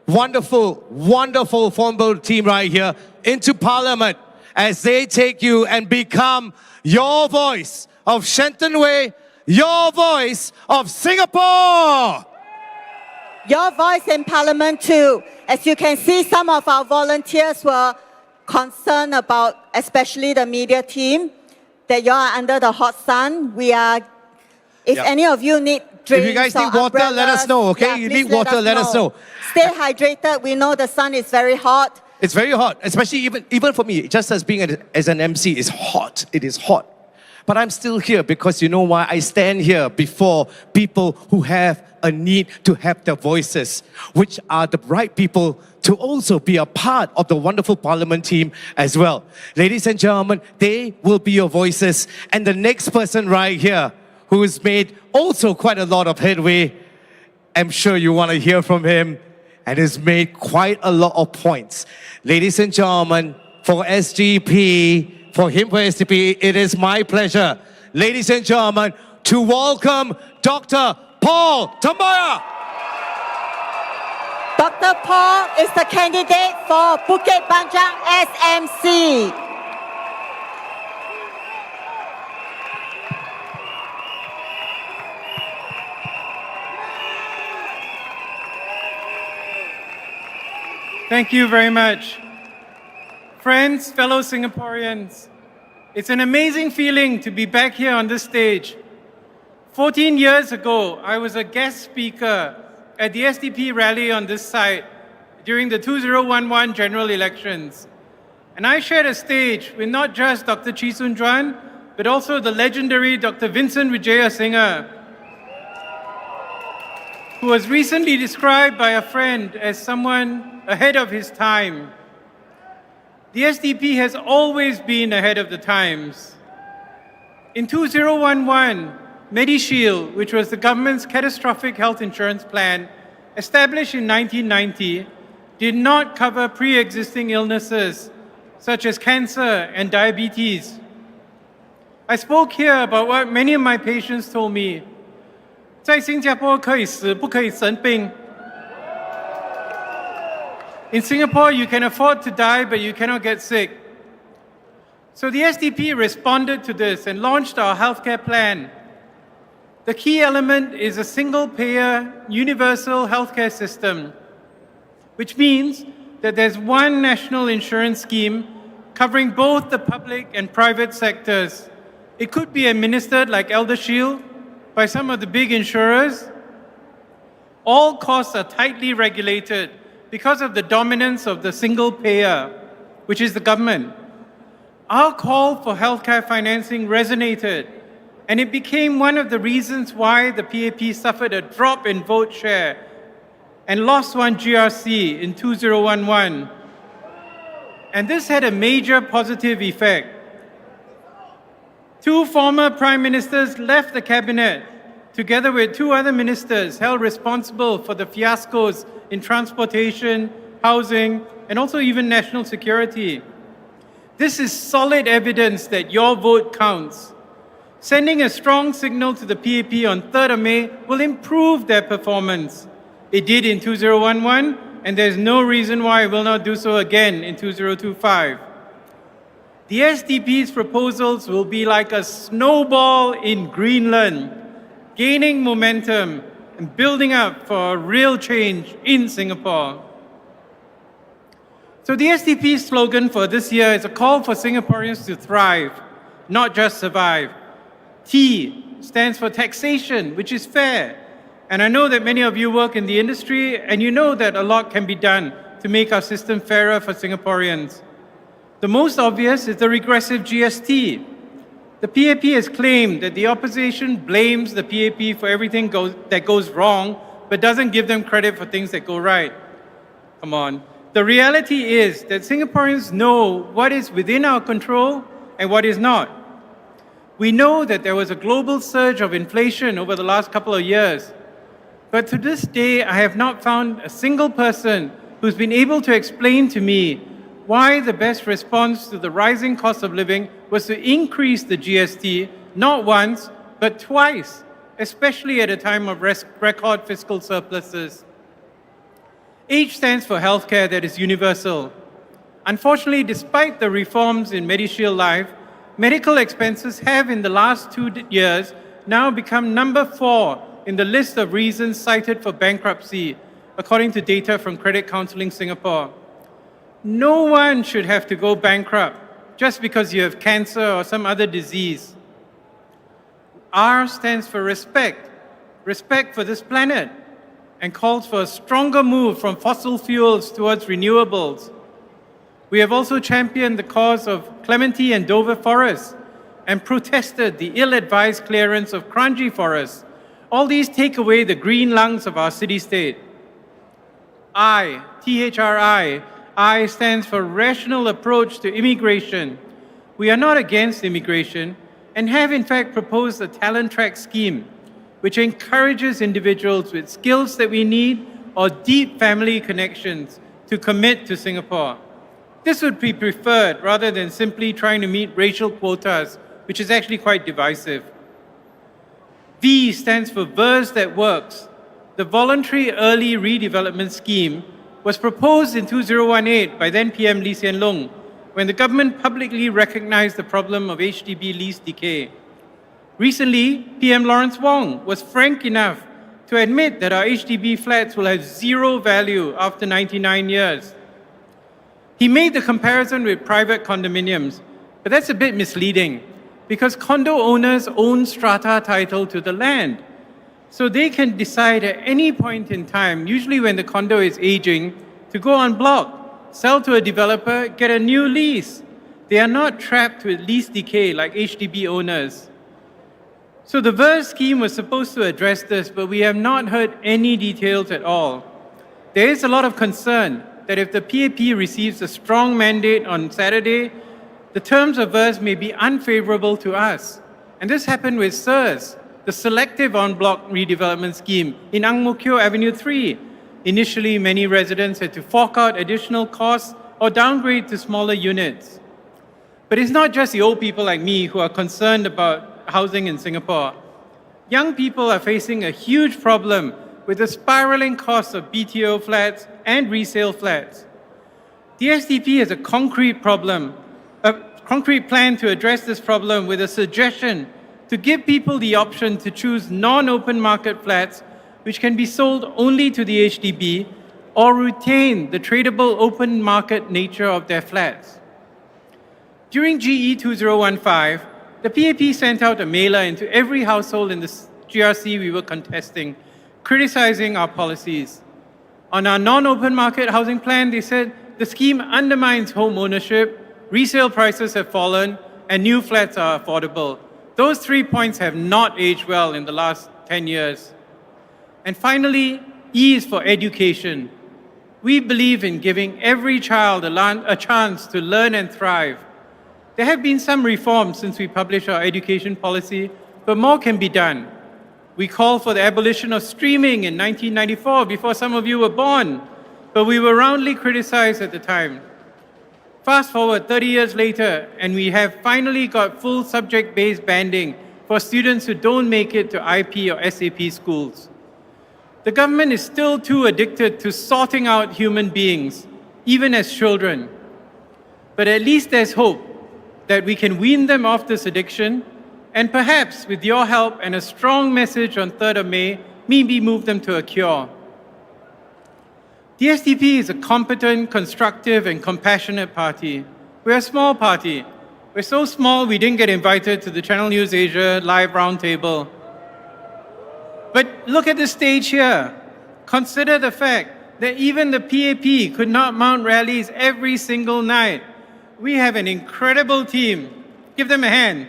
wonderful, wonderful formidable team right here into Parliament as they take you and become your voice of Shenton Way, your voice of Singapore. Your voice in Parliament too. As you can see, some of our volunteers were concerned about, especially the media team, that you are under the hot sun. If any of you need drinks If you guys or need water, let us know, okay? yeah, You please need water, let us know. Stay hydrated. We know the sun is very hot. It's very hot, especially even for me, just as being as an MC, it's hot. It is hot. But I'm still here because you know why? I stand here before people who have a need to have their voices, which are the right people to also be a part of the wonderful Parliament team as well. Ladies and gentlemen, they will be your voices. And the next person right here, who has made also quite a lot of headway, I'm sure you want to hear from him, and has made quite a lot of points. Ladies and gentlemen, for SGP, for SDP, it is my pleasure, ladies and gentlemen, to welcome Dr. Paul Tambaya. Dr. Paul is the candidate for Bukit Panjang SMC. Thank you very much. Friends, fellow Singaporeans, it's an amazing feeling to be back here on this stage. 14 years ago, I was a guest speaker at the SDP rally on this site during the 2011 general elections. And I shared a stage with not just Dr. Chee Soon Juan, but also the legendary Dr. Vincent Vijayasinghe, who was recently described by a friend as someone ahead of his time. The SDP has always been ahead of the times. In 2011, MediShield, which was the government's catastrophic health insurance plan, established in 1990, did not cover pre-existing illnesses such as cancer and diabetes. I spoke here about what many of my patients told me. 在新加坡可以死，不可以生病。In Singapore, you can afford to die, but you cannot get sick. So the SDP responded to this and launched our healthcare plan. The key element is a single-payer, universal healthcare system, which means that there's one national insurance scheme covering both the public and private sectors. It could be administered like ElderShield by some of the big insurers. All costs are tightly regulated because of the dominance of the single payer, which is the government. Our call for healthcare financing resonated, and it became one of the reasons why the PAP suffered a drop in vote share and lost one GRC in 2011. And this had a major positive effect. Two former prime ministers left the cabinet, together with two other ministers held responsible for the fiascos in transportation, housing, and also even national security. This is solid evidence that your vote counts. Sending a strong signal to the PAP on 3rd of May will improve their performance. It did in 2011, and there's no reason why it will not do so again in 2025. The SDP's proposals will be like a snowball in Greenland, gaining momentum and building up for a real change in Singapore. So the SDP's slogan for this year is a call for Singaporeans to thrive, not just survive. T stands for taxation, which is fair. And I know that many of you work in the industry, and you know that a lot can be done to make our system fairer for Singaporeans. The most obvious is the regressive GST. The PAP has claimed that the opposition blames the PAP for everything that goes wrong, but doesn't give them credit for things that go right. Come on. The reality is that Singaporeans know what is within our control and what is not. We know that there was a global surge of inflation over the last couple of years. But to this day, I have not found a single person who's been able to explain to me why the best response to the rising cost of living was to increase the GST not once, but twice, especially at a time of record fiscal surpluses. H stands for healthcare that is universal. Unfortunately, despite the reforms in MediShield Life, medical expenses have in the last 2 years now become number 4 in the list of reasons cited for bankruptcy, according to data from Credit Counselling Singapore. No one should have to go bankrupt just because you have cancer or some other disease. R stands for respect, respect for this planet, and calls for a stronger move from fossil fuels towards renewables. We have also championed the cause of Clementi and Dover forests and protested the ill-advised clearance of Kranji forests. All these take away the green lungs of our city-state. I, THRI, I stands for rational approach to immigration. We are not against immigration and have in fact proposed a talent track scheme which encourages individuals with skills that we need or deep family connections to commit to Singapore. This would be preferred rather than simply trying to meet racial quotas, which is actually quite divisive. V stands for VERS that works. The Voluntary Early Redevelopment Scheme was proposed in 2018 by then PM Lee Hsien Loong when the government publicly recognized the problem of HDB lease decay. Recently, PM Lawrence Wong was frank enough to admit that our HDB flats will have zero value after 99 years. He made the comparison with private condominiums, but that's a bit misleading because condo owners own strata title to the land. So they can decide at any point in time, usually when the condo is aging, to go en bloc, sell to a developer, get a new lease. They are not trapped with lease decay like HDB owners. So the VERS scheme was supposed to address this, but we have not heard any details at all. There is a lot of concern that if the PAP receives a strong mandate on Saturday, the terms of VERS may be unfavorable to us. And this happened with SERS, the Selective En Bloc Redevelopment Scheme in Ang Mo Kio Avenue 3. Initially, many residents had to fork out additional costs or downgrade to smaller units. But it's not just the old people like me who are concerned about housing in Singapore. Young people are facing a huge problem with the spiraling costs of BTO flats and resale flats. The SDP has a concrete plan to address this problem with a suggestion to give people the option to choose non-open market flats which can be sold only to the HDB or retain the tradable open market nature of their flats. During GE2015, the PAP sent out a mailer into every household in the GRC we were contesting, criticizing our policies. On our non-open market housing plan, they said the scheme undermines home ownership, resale prices have fallen, and new flats are affordable. Those 3 points have not aged well in the last 10 years. And finally, E is for education. We believe in giving every child a chance to learn and thrive. There have been some reforms since we published our education policy, but more can be done. We called for the abolition of streaming in 1994 before some of you were born, but we were roundly criticized at the time. Fast forward 30 years later, and we have finally got full subject-based banding for students who don't make it to IP or SAP schools. The government is still too addicted to sorting out human beings, even as children. But at least there's hope that we can wean them off this addiction, and perhaps with your help and a strong message on 3rd of May, maybe move them to a cure. The SDP is a competent, constructive, and compassionate party. We're a small party. We're so small we didn't get invited to the Channel News Asia live roundtable. But look at the stage here. Consider the fact that even the PAP could not mount rallies every single night. We have an incredible team. Give them a hand.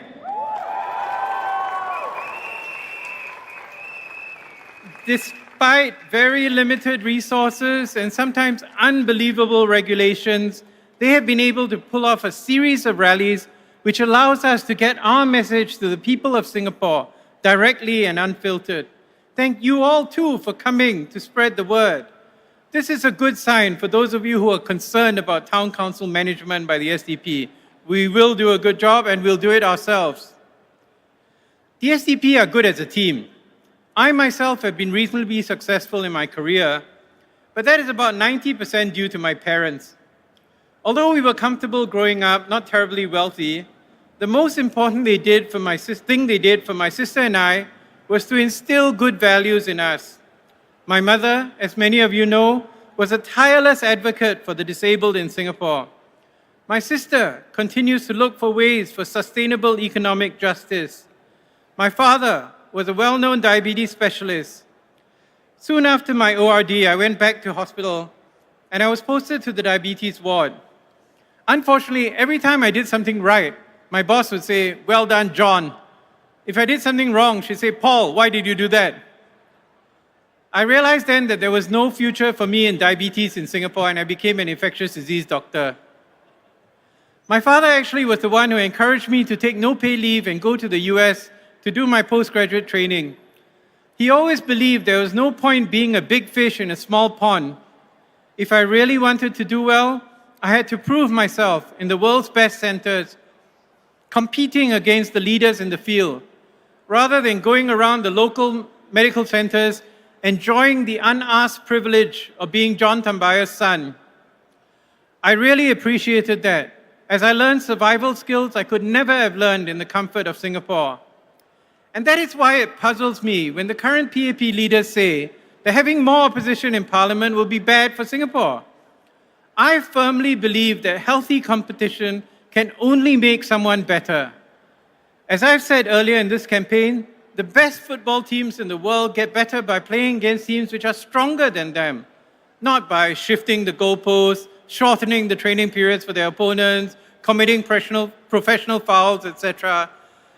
Despite very limited resources and sometimes unbelievable regulations, they have been able to pull off a series of rallies which allows us to get our message to the people of Singapore directly and unfiltered. Thank you all too for coming to spread the word. This is a good sign for those of you who are concerned about town council management by the SDP. We will do a good job and we'll do it ourselves. The SDP are good as a team. I myself have been reasonably successful in my career, but that is about 90% due to my parents. Although we were comfortable growing up, not terribly wealthy, the most important thing they did for my sister and I was to instill good values in us. My mother, as many of you know, was a tireless advocate for the disabled in Singapore. My sister continues to look for ways for sustainable economic justice. My father was a well-known diabetes specialist. Soon after my ORD, I went back to hospital and I was posted to the diabetes ward. Unfortunately, every time I did something right, my boss would say, "Well done, John." If I did something wrong, she'd say, "Paul, why did you do that?" I realized then that there was no future for me in diabetes in Singapore, and I became an infectious disease doctor. My father actually was the one who encouraged me to take no pay leave and go to the US to do my postgraduate training. He always believed there was no point being a big fish in a small pond. If I really wanted to do well, I had to prove myself in the world's best centers, competing against the leaders in the field. rather than going around the local medical centers enjoying the unasked privilege of being John Tambaya's son. I really appreciated that, as I learned survival skills I could never have learned in the comfort of Singapore. And that is why it puzzles me when the current PAP leaders say that having more opposition in Parliament will be bad for Singapore. I firmly believe that healthy competition can only make someone better. As I've said earlier in this campaign, the best football teams in the world get better by playing against teams which are stronger than them, not by shifting the goalposts, shortening the training periods for their opponents, committing professional fouls, etc.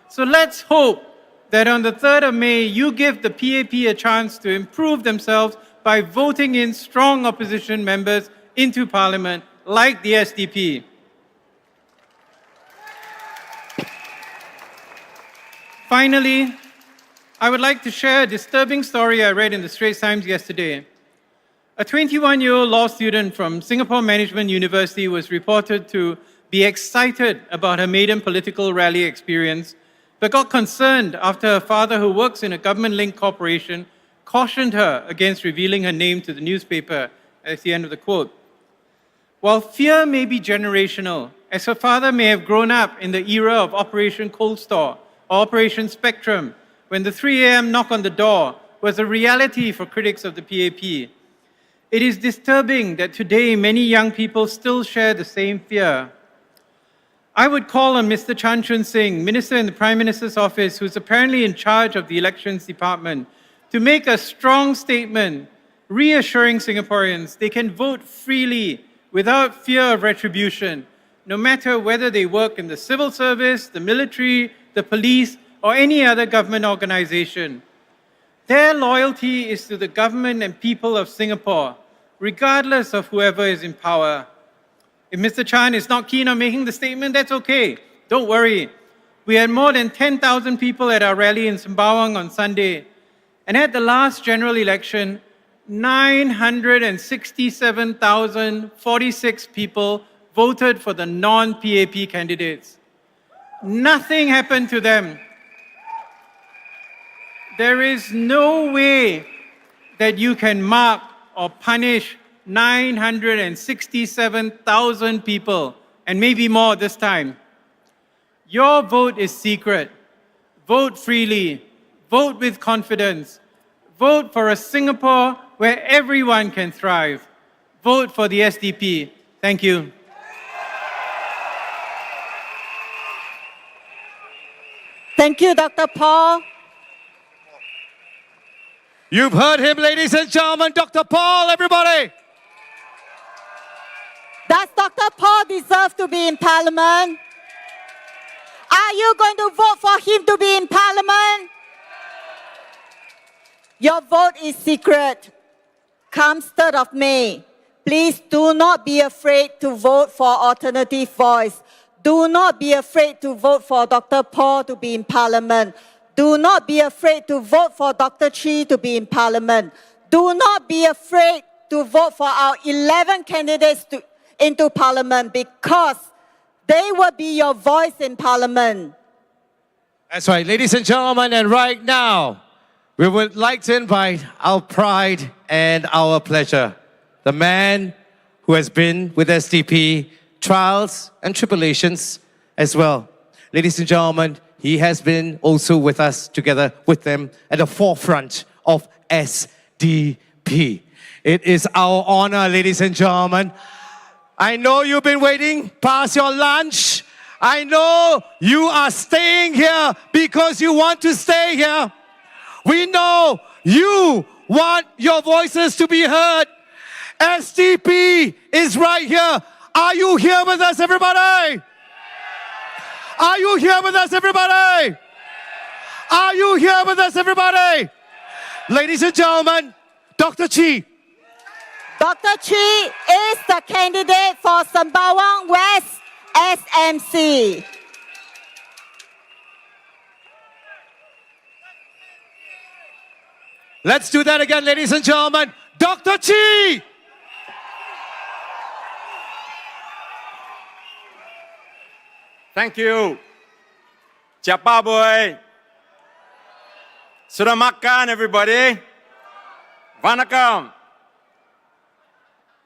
So let's hope that on the 3rd of May, you give the PAP a chance to improve themselves by voting in strong opposition members into Parliament, like the SDP. Finally, I would like to share a disturbing story I read in the Straits Times yesterday. A 21-year-old law student from Singapore Management University was reported to be excited about her maiden political rally experience, but got concerned after her father, who works in a government-linked corporation, cautioned her against revealing her name to the newspaper. That's the end of the quote. While fear may be generational, as her father may have grown up in the era of Operation Cold Store or Operation Spectrum, when the 3 a.m. knock on the door was a reality for critics of the PAP. It is disturbing that today many young people still share the same fear. I would call on Mr. Chan Chun Sing, Minister in the Prime Minister's office, who's apparently in charge of the Elections Department, to make a strong statement reassuring Singaporeans they can vote freely without fear of retribution, no matter whether they work in the civil service, the military, the police, or any other government organization. Their loyalty is to the government and people of Singapore, regardless of whoever is in power. If Mr. Chan is not keen on making the statement, that's okay. Don't worry. We had more than 10,000 people at our rally in Sembawang on Sunday. And at the last general election, 967,046 people voted for the non-PAP candidates. Nothing happened to them. There is no way that you can mark or punish 967,000 people, and maybe more this time. Your vote is secret. Vote freely. Vote with confidence. Vote for a Singapore where everyone can thrive. Vote for the SDP. Thank you. Thank you, Dr. Paul. You've heard him, ladies and gentlemen. Dr. Paul, everybody. Does Dr. Paul deserve to be in Parliament? Are you going to vote for him to be in Parliament? Your vote is secret. Comes 3rd of May. Please do not be afraid to vote for alternative voice. Do not be afraid to vote for Dr. Paul to be in Parliament. Do not be afraid to vote for Dr. Chi to be in Parliament. Do not be afraid to vote for our 11 candidates into Parliament, because they will be your voice in Parliament. That's right, ladies and gentlemen, and right now, we would like to invite our pride and our pleasure, the man who has been with SDP, trials and tribulations as well. Ladies and gentlemen, he has been also with us, together with them, at the forefront of SDP. It is our honor, ladies and gentlemen. I know you've been waiting past your lunch. I know you are staying here because you want to stay here. We know you want your voices to be heard. SDP is right here. Are you here with us, everybody? Are you here with us, everybody? Are you here with us, everybody? Ladies and gentlemen, Dr. Chi. Dr. Chi is the candidate for Sembawang West SMC. Let's do that again, ladies and gentlemen. Dr. Chi! Thank you. Chapa boy. Sudah makan, everybody? Vanakkam.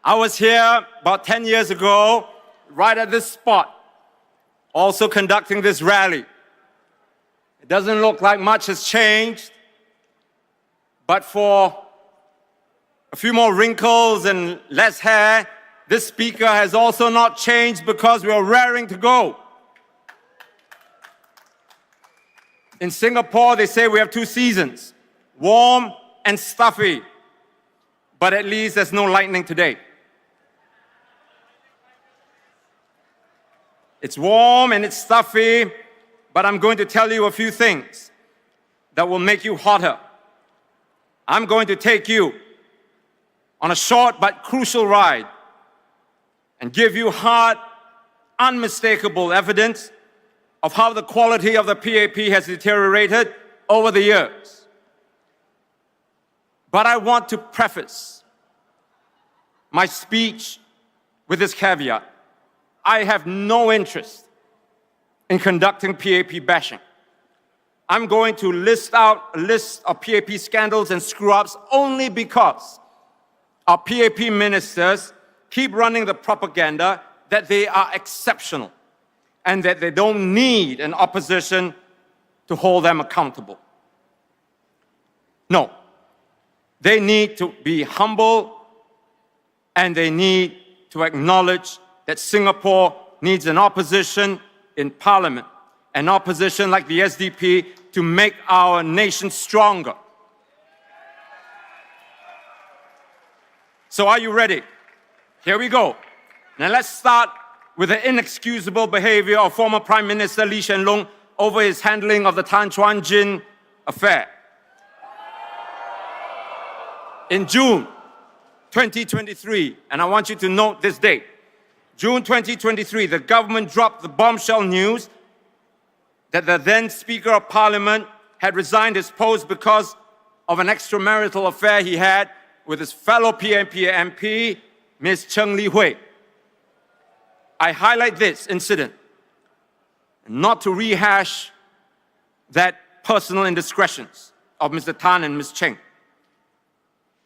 I was here about 10 years ago, right at this spot, also conducting this rally. It doesn't look like much has changed, but for a few more wrinkles and less hair, this speaker has also not changed because we are raring to go. In Singapore, they say we have 2 seasons, warm and stuffy, but at least there's no lightning today. It's warm and it's stuffy, but I'm going to tell you a few things that will make you hotter. I'm going to take you on a short but crucial ride and give you hard, unmistakable evidence of how the quality of the PAP has deteriorated over the years. But I want to preface my speech with this caveat. I have no interest in conducting PAP bashing. I'm going to list out a list of PAP scandals and screw-ups only because our PAP ministers keep running the propaganda that they are exceptional and that they don't need an opposition to hold them accountable. No, they need to be humble and they need to acknowledge that Singapore needs an opposition in Parliament, an opposition like the SDP to make our nation stronger. So are you ready? Here we go. Now let's start with the inexcusable behavior of former Prime Minister Lee Hsien Loong over his handling of the Tan Chuan Jin affair. In June 2023, and I want you to note this date, June 2023, the government dropped the bombshell news that the then Speaker of Parliament had resigned his post because of an extramarital affair he had with his fellow PNP MP, Ms. Cheng Li Hui. I highlight this incident not to rehash that personal indiscretions of Mr. Tan and Ms. Cheng,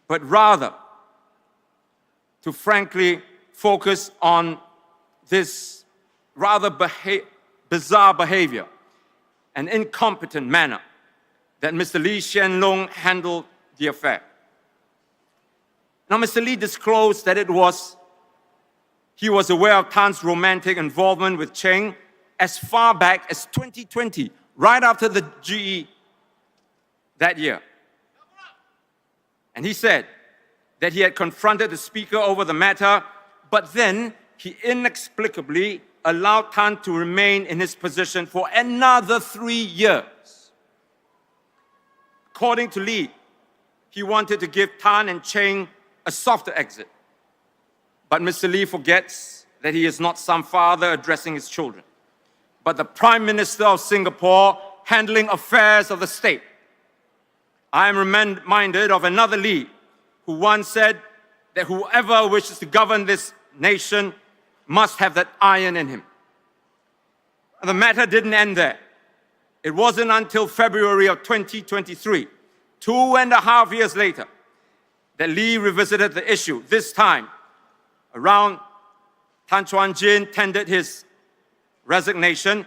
but rather to frankly focus on this rather bizarre behavior and incompetent manner that Mr. Lee Hsien Loong handled the affair. Now, Mr. Lee disclosed that he was aware of Tan's romantic involvement with Cheng as far back as 2020, right after the GE that year. And he said that he had confronted the speaker over the matter, but then he inexplicably allowed Tan to remain in his position for another 3 years. According to Lee, he wanted to give Tan and Cheng a softer exit. But Mr. Lee forgets that he is not some father addressing his children, but the Prime Minister of Singapore handling affairs of the state. I am reminded of another Lee who once said that whoever wishes to govern this nation must have that iron in him. And the matter didn't end there. It wasn't until February of 2023, 2.5 years later, that Lee revisited the issue, this time around Tan Chuan Jin tendered his resignation.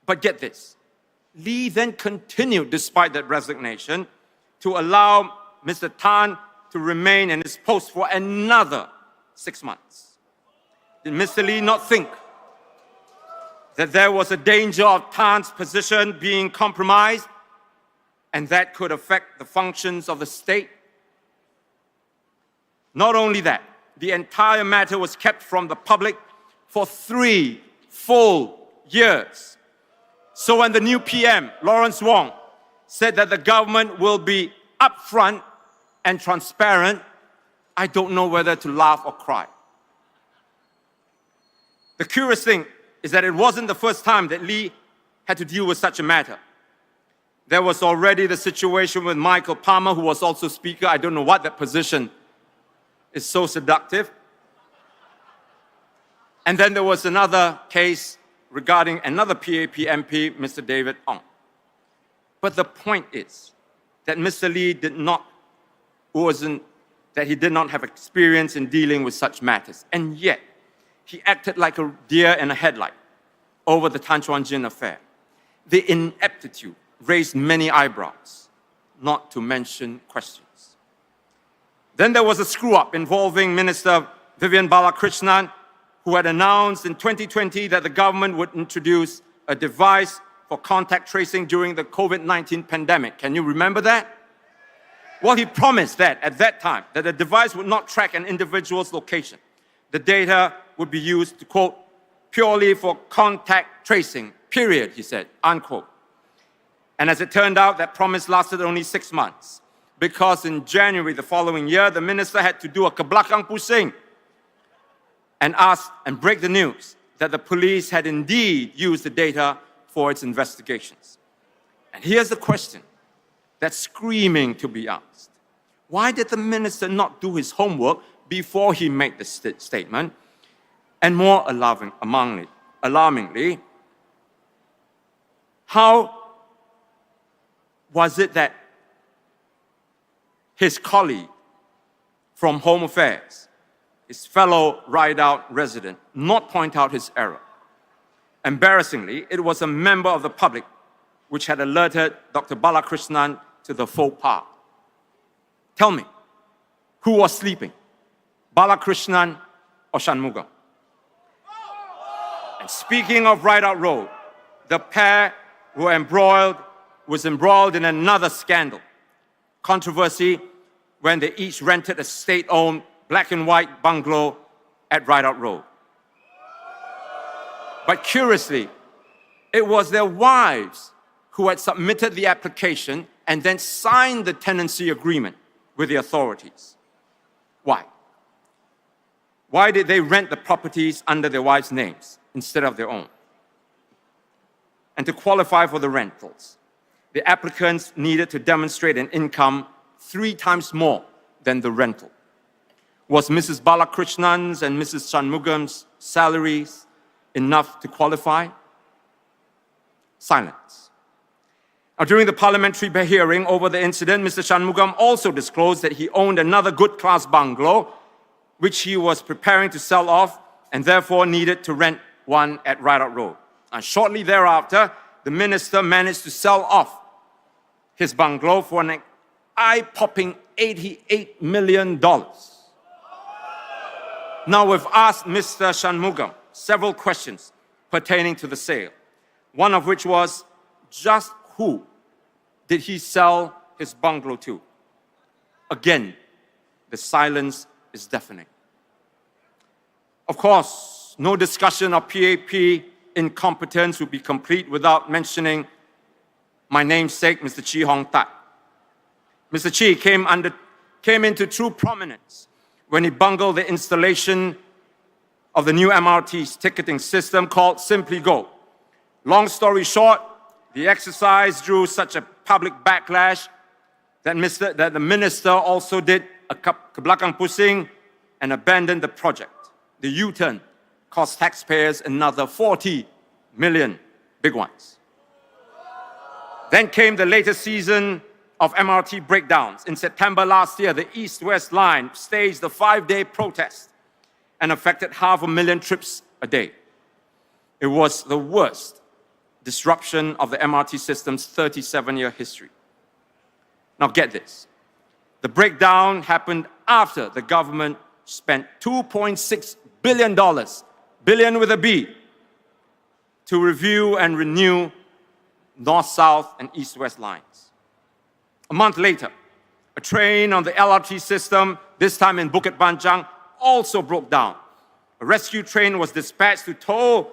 But get this, Lee then continued, despite that resignation, to allow Mr. Tan to remain in his post for another 6 months. Did Mr. Lee not think that there was a danger of Tan's position being compromised and that could affect the functions of the state? Not only that, the entire matter was kept from the public for 3 full years. So when the new PM, Lawrence Wong, said that the government will be upfront and transparent, I don't know whether to laugh or cry. The curious thing is that it wasn't the first time that Lee had to deal with such a matter. There was already the situation with Michael Palmer, who was also Speaker. I don't know what that position is so seductive. And then there was another case regarding another PAP MP, Mr. David Ong. But the point is that Mr. Lee did not have experience in dealing with such matters. And yet, he acted like a deer in a headlight over the Tan Chuan Jin affair. The ineptitude raised many eyebrows, not to mention questions. Then there was a screw-up involving Minister Vivian Balakrishnan, who had announced in 2020 that the government would introduce a device for contact tracing during the COVID-19 pandemic. Can you remember that? Well, he promised that at that time, that the device would not track an individual's location. The data would be used to, quote, purely for contact tracing, period, he said, unquote. And as it turned out, that promise lasted only 6 months, because in January the following year, the minister had to do a keblakang pusing and break the news that the police had indeed used the data for its investigations. And here's the question that's screaming to be asked. Why did the minister not do his homework before he made the statement? And more alarmingly, how was it that his colleague from Home Affairs, his fellow Rideout resident, not point out his error? Embarrassingly, it was a member of the public which had alerted Dr. Balakrishnan to the faux pas. Tell me, who was sleeping, Balakrishnan or Shanmugam? And speaking of Rideout Road, the pair was embroiled in another scandal, controversy when they each rented a state-owned black and white bungalow at Rideout Road. But curiously, it was their wives who had submitted the application and then signed the tenancy agreement with the authorities. Why? Why did they rent the properties under their wives' names instead of their own? And to qualify for the rentals, the applicants needed to demonstrate an income 3 times more than the rental. Was Mrs. Balakrishnan's and Mrs. Shanmugam's salaries enough to qualify? Silence. Now, during the parliamentary hearing over the incident, Mr. Shanmugam also disclosed that he owned another good-class bungalow, which he was preparing to sell off and therefore needed to rent one at Rideout Road. And shortly thereafter, the minister managed to sell off his bungalow for an eye-popping $88 million. Now, we've asked Mr. Shanmugam several questions pertaining to the sale, one of which was, just who did he sell his bungalow to? Again, the silence is deafening. Of course, no discussion of PAP incompetence would be complete without mentioning my namesake, Mr. Chee Hong Tat. Mr. Chee came into true prominence when he bungled the installation of the new MRT's ticketing system called Simply Go. Long story short, the exercise drew such a public backlash that the minister also did a keblakang pusing and abandoned the project. The U-turn cost taxpayers another 40 million, big ones. Then came the latest season of MRT breakdowns. In September last year, the East-West line staged a 5-day protest and affected 500,000 trips a day. It was the worst disruption of the MRT system's 37-year history. Now get this. The breakdown happened after the government spent $2.6 billion, billion with a B, to review and renew north-south and east-west lines. A month later, a train on the LRT system, this time in Bukit Panjang, also broke down. A rescue train was dispatched to tow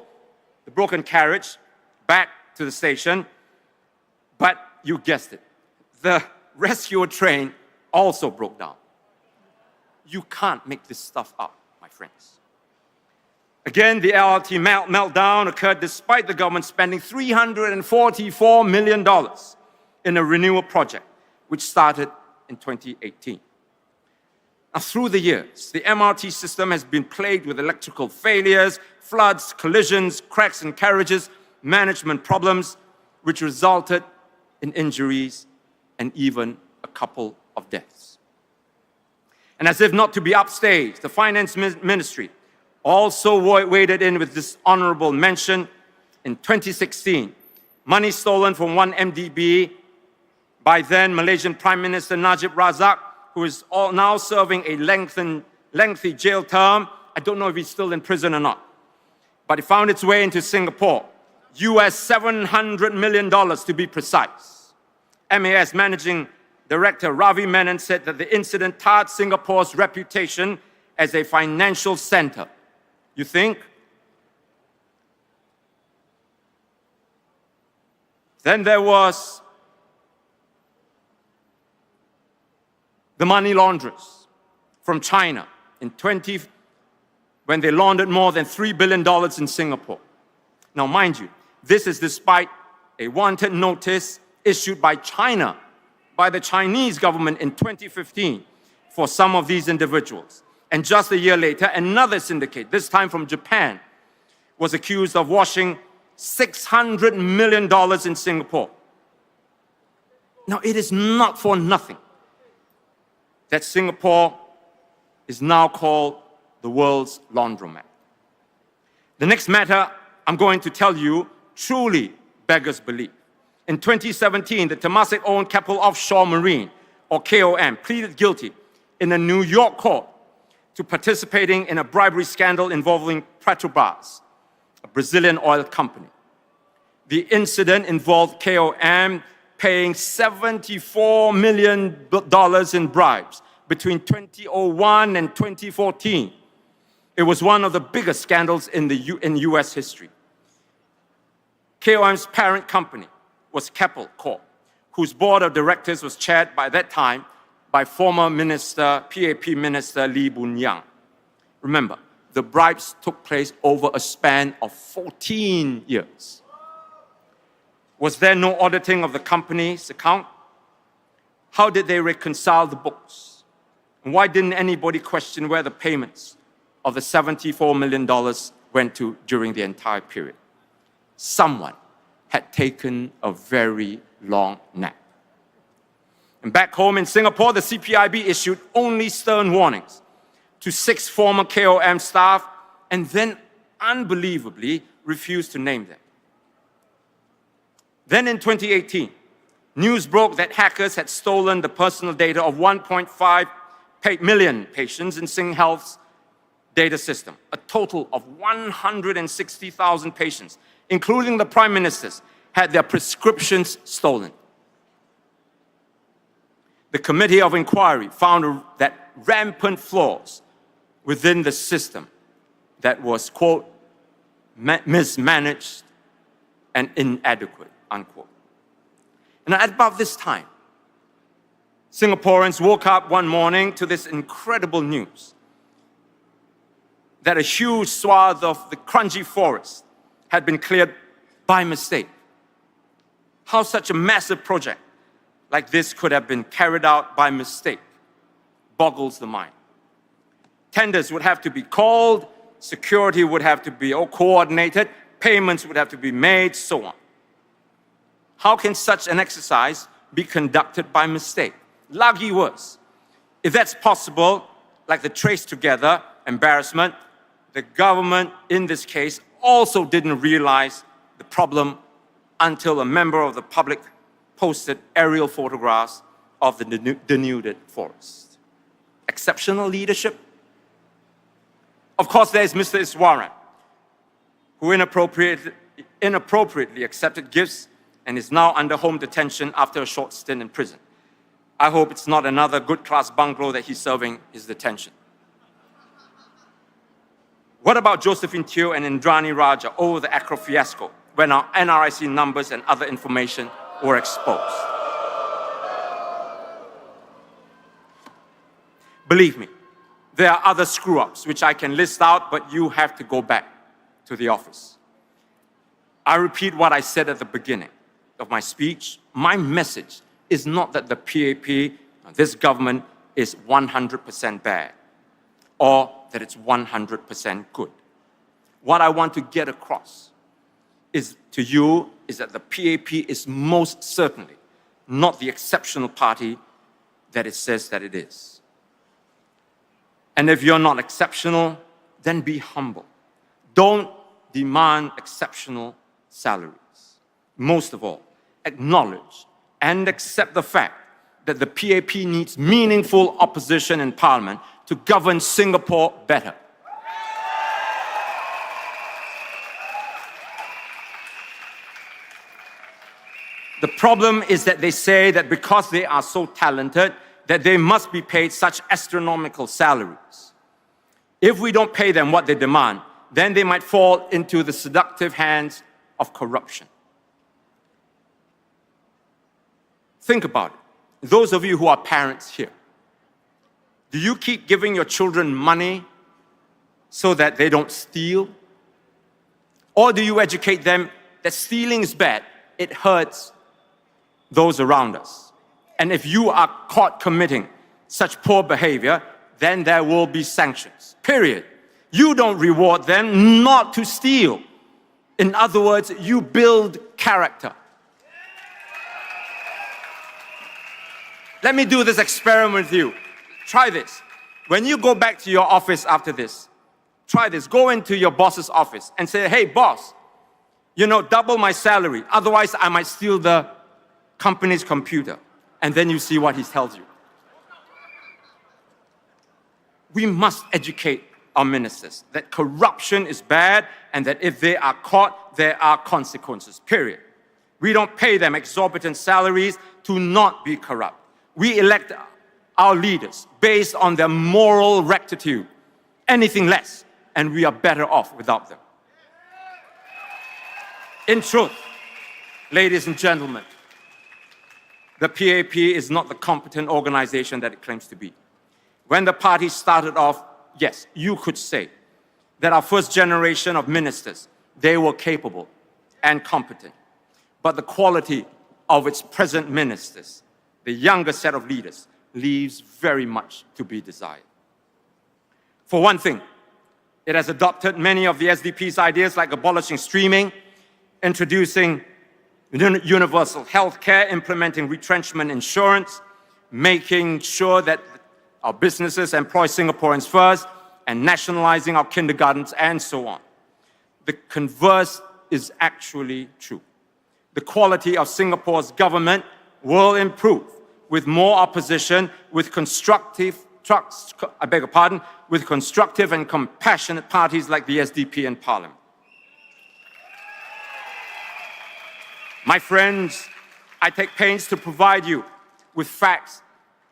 the broken carriage back to the station, but you guessed it, the rescue train also broke down. You can't make this stuff up, my friends. Again, the LRT meltdown occurred despite the government spending $344 million in a renewal project, which started in 2018. Now, through the years, the MRT system has been plagued with electrical failures, floods, collisions, cracks in carriages, management problems, which resulted in injuries and even a couple of deaths. And as if not to be upstaged, the Finance Ministry also waded in with this honorable mention in 2016. Money stolen from one MDB by then Malaysian Prime Minister Najib Razak, who is now serving a lengthy jail term. I don't know if he's still in prison or not. But it found its way into Singapore. US $700 million to be precise. MAS Managing Director Ravi Menon said that the incident tarred Singapore's reputation as a financial center. You think? Then there was the money launderers from China when they laundered more than $3 billion in Singapore. Now, mind you, this is despite a wanted notice issued by China, by the Chinese government in 2015 for some of these individuals. And just a year later, another syndicate, this time from Japan, was accused of washing $600 million in Singapore. Now, it is not for nothing that Singapore is now called the world's laundromat. The next matter I'm going to tell you truly beggars belief. In 2017, the Temasek-owned Keppel Offshore Marine, or KOM, pleaded guilty in a New York court to participating in a bribery scandal involving Petrobras, a Brazilian oil company. The incident involved KOM paying $74 million in bribes between 2001 and 2014. It was one of the biggest scandals in US history. KOM's parent company was Keppel Corp, whose board of directors was chaired by that time by former PAP Minister Lee Boon Yang. Remember, the bribes took place over a span of 14 years. Was there no auditing of the company's account? How did they reconcile the books? And why didn't anybody question where the payments of the $74 million went to during the entire period? Someone had taken a very long nap. And back home in Singapore, the CPIB issued only stern warnings to 6 former KOM staff and then unbelievably refused to name them. Then in 2018, news broke that hackers had stolen the personal data of 1.5 million patients in SingHealth's data system. A total of 160,000 patients, including the Prime Ministers, had their prescriptions stolen. The Committee of Inquiry found that rampant flaws within the system that was, quote, mismanaged and inadequate, unquote. And at about this time, Singaporeans woke up one morning to this incredible news that a huge swath of the Kranji forest had been cleared by mistake. How such a massive project like this could have been carried out by mistake boggles the mind. Tenders would have to be called, security would have to be coordinated, payments would have to be made, so on. How can such an exercise be conducted by mistake? Lagi worse. If that's possible, like the trace together embarrassment, the government in this case also didn't realize the problem until a member of the public posted aerial photographs of the denuded forest. Exceptional leadership? Of course, there's Mr. Iswaran, who inappropriately accepted gifts and is now under home detention after a short stint in prison. I hope it's not another good-class bungalow that he's serving his detention. What about Josephine Teo and Indrani Raja over the Accra fiasco when our NRIC numbers and other information were exposed? Believe me, there are other screw-ups which I can list out, but you have to go back to the office. I repeat what I said at the beginning of my speech. My message is not that the PAP, this government, is 100% bad or that it's 100% good. What I want to get across to you is that the PAP is most certainly not the exceptional party that it says that it is. And if you're not exceptional, then be humble. Don't demand exceptional salaries. Most of all, acknowledge and accept the fact that the PAP needs meaningful opposition in Parliament to govern Singapore better. The problem is that they say that because they are so talented, that they must be paid such astronomical salaries. If we don't pay them what they demand, then they might fall into the seductive hands of corruption. Think about it. Those of you who are parents here, do you keep giving your children money so that they don't steal? Or do you educate them that stealing is bad, it hurts those around us? And if you are caught committing such poor behavior, then there will be sanctions, period. You don't reward them not to steal. In other words, you build character. Let me do this experiment with you. Try this. When you go back to your office after this, try this. Go into your boss's office and say, hey, boss, double my salary. Otherwise, I might steal the company's computer. And then you see what he tells you. We must educate our ministers that corruption is bad and that if they are caught, there are consequences, period. We don't pay them exorbitant salaries to not be corrupt. We elect our leaders based on their moral rectitude. Anything less, and we are better off without them. In truth, ladies and gentlemen, the PAP is not the competent organization that it claims to be. When the party started off, yes, you could say that our first generation of ministers, they were capable and competent. But the quality of its present ministers, the younger set of leaders, leaves very much to be desired. For one thing, it has adopted many of the SDP's ideas like abolishing streaming, introducing universal health care, implementing retrenchment insurance, making sure that our businesses employ Singaporeans first, and nationalizing our kindergartens, and so on. The converse is actually true. The quality of Singapore's government will improve with more opposition, with constructive and compassionate parties like the SDP in Parliament. My friends, I take pains to provide you with facts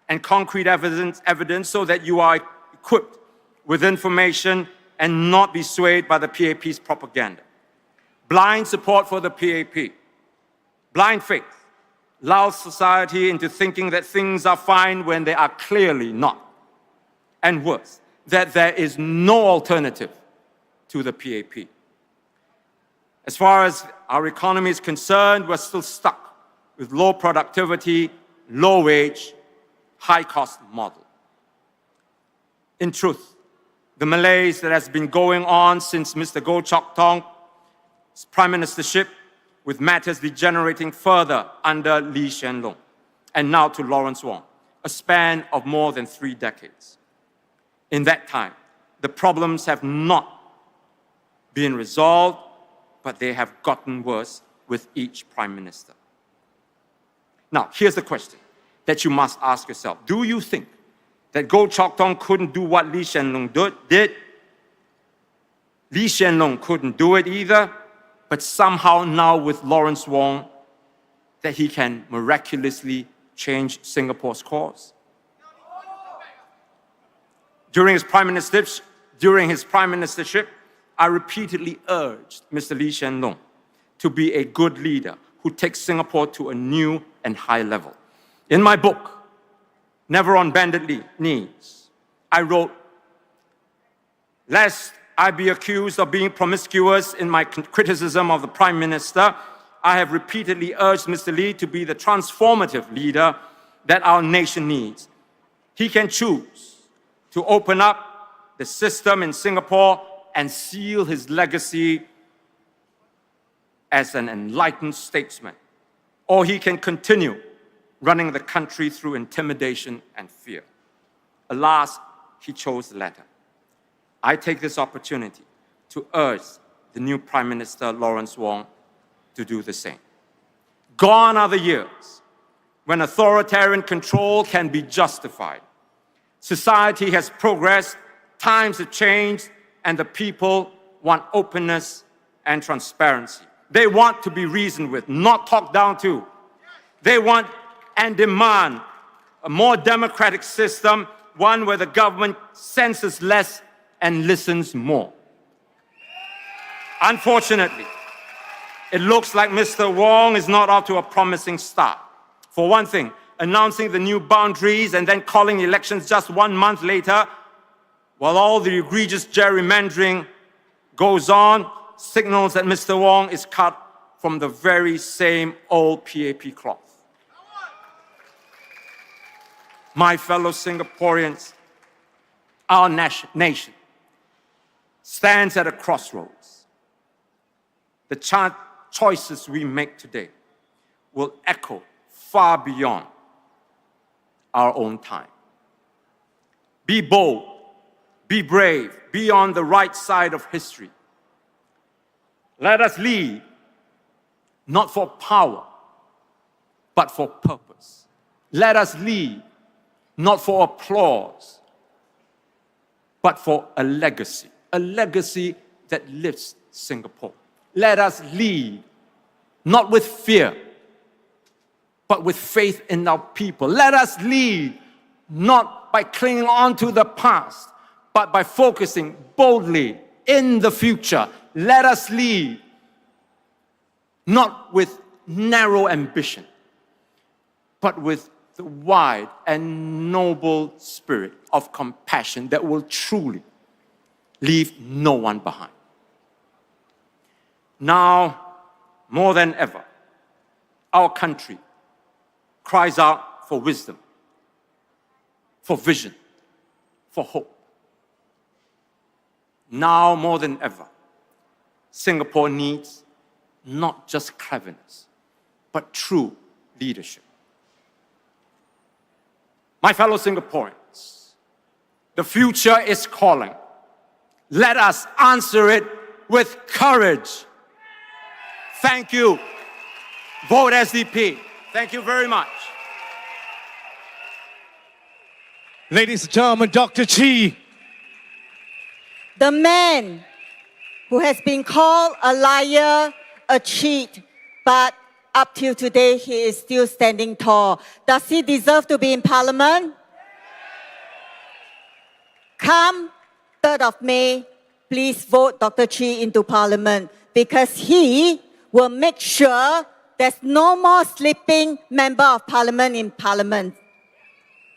and concrete evidence so that you are equipped with information and not be swayed by the PAP's propaganda. Blind support for the PAP, blind faith, lulls society into thinking that things are fine when they are clearly not. And worse, that there is no alternative to the PAP. As far as our economy is concerned, we're still stuck with low productivity, low wage, high cost model. In truth, the malaise that has been going on since Mr. Goh Chok Tong's prime ministership, with matters degenerating further under Lee Hsien Loong, and now to Lawrence Wong, a span of more than 3 decades. In that time, the problems have not been resolved, but they have gotten worse with each prime minister. Now, here's the question that you must ask yourself. Do you think that Goh Chok Tong couldn't do what Lee Hsien Loong did? Lee Hsien Loong couldn't do it either, but somehow now with Lawrence Wong, that he can miraculously change Singapore's course? During his prime ministership, I repeatedly urged Mr. Lee Hsien Loong to be a good leader who takes Singapore to a new and high level. In my book, Never on Bended Knees, I wrote, lest I be accused of being promiscuous in my criticism of the Prime Minister, I have repeatedly urged Mr. Lee to be the transformative leader that our nation needs. He can choose to open up the system in Singapore and seal his legacy as an enlightened statesman. Or he can continue running the country through intimidation and fear. Alas, he chose the latter. I take this opportunity to urge the new Prime Minister, Lawrence Wong, to do the same. Gone are the years when authoritarian control can be justified. Society has progressed, times have changed, and the people want openness and transparency. They want to be reasoned with, not talked down to. They want and demand a more democratic system, one where the government censors less and listens more. Unfortunately, it looks like Mr. Wong is not off to a promising start. For one thing, announcing the new boundaries and then calling elections just 1 month later, while all the egregious gerrymandering goes on, signals that Mr. Wong is cut from the very same old PAP cloth. My fellow Singaporeans, our nation stands at a crossroads. The choices we make today will echo far beyond our own time. Be bold, be brave, be on the right side of history. Let us lead, not for power, but for purpose. Let us lead, not for applause, but for a legacy that lifts Singapore. Let us lead, not with fear, but with faith in our people. Let us lead, not by clinging on to the past, but by focusing boldly in the future. Let us lead, not with narrow ambition, but with the wide and noble spirit of compassion that will truly leave no one behind. Now, more than ever, our country cries out for wisdom, for vision, for hope. Now more than ever, Singapore needs not just cleverness, but true leadership. My fellow Singaporeans, the future is calling. Let us answer it with courage. Thank you. Vote SDP. Thank you very much. Ladies and gentlemen, Dr. Chi. The man who has been called a liar, a cheat, but up till today, he is still standing tall. Does he deserve to be in Parliament? Come 3rd of May, please vote Dr. Chi into Parliament because he will make sure there's no more sleeping member of Parliament in Parliament.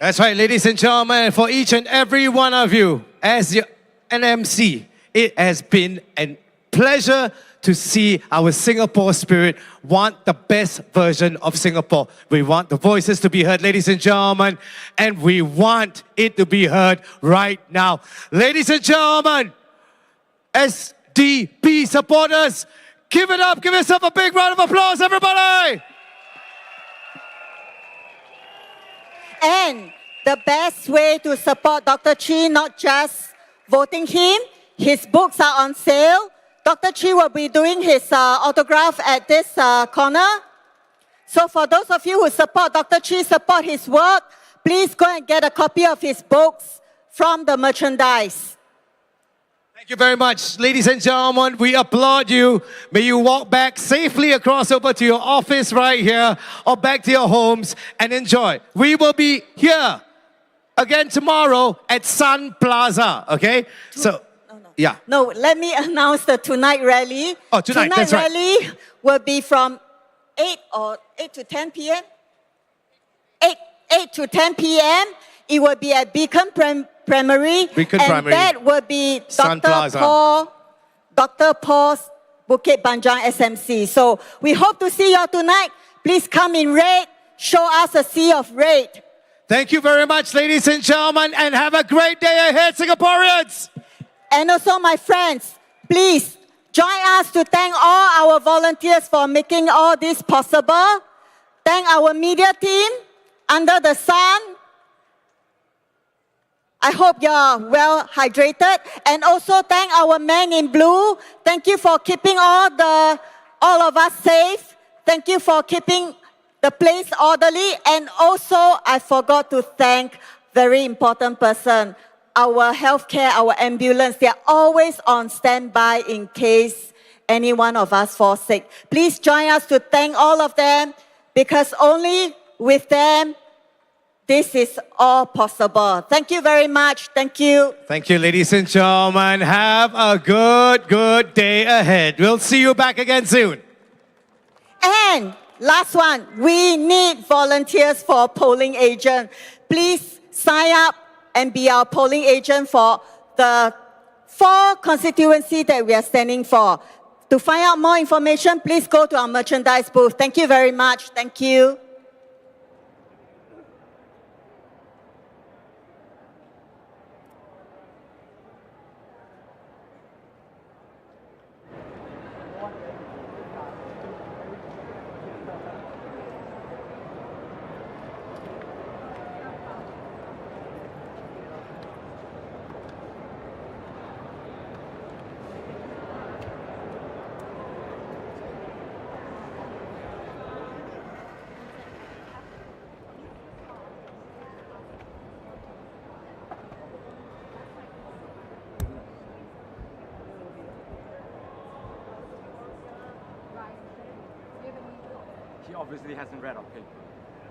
That's right, ladies and gentlemen, for each and every one of you, as your NMC, it has been a pleasure to see our Singapore spirit want the best version of Singapore. We want the voices to be heard, ladies and gentlemen, and we want it to be heard right now. Ladies and gentlemen, SDP supporters, give it up, give yourself a big round of applause, everybody! And the best way to support Dr. Chi, not just voting him, his books are on sale. Dr. Chi will be doing his autograph at this corner. So for those of you who support Dr. Chi, support his work, please go and get a copy of his books from the merchandise. Thank you very much. Ladies and gentlemen, we applaud you. May you walk back safely across over to your office right here or back to your homes and enjoy. We will be here again tomorrow at Sun Plaza, okay? So, yeah. No, let me announce the tonight rally. Oh, tonight, that's right. Rally will be from 8 to 10 p.m. 8 to 10 p.m. It will be at Beacon Primary. Beacon and Primary. That will be Sun Plaza. Dr. Paul's Bukit Panjang SMC. So we hope to see you all tonight. Please come in red. Show us a sea of red. Thank you very much, ladies and gentlemen, and have a great day ahead, Singaporeans. And also, my friends, please join us to thank all our volunteers for making all this possible. Thank our media team under the sun. I hope you're well hydrated. And also thank our man in blue. Thank you for keeping all of us safe. Thank you for keeping the place orderly. And also, I forgot to thank very important person, our healthcare, our ambulance. They are always on standby in case any one of us fall sick. Please join us to thank all of them, because only with them, this is all possible. Thank you very much. Thank you. Thank you, ladies and gentlemen. Have a good day ahead. We'll see you back again soon. And last one, we need volunteers for polling agent. Please sign up and be our polling agent for the 4 constituencies that we are standing for. To find out more information, please go to our merchandise booth. Thank you very much. Thank you. He obviously hasn't read our paper.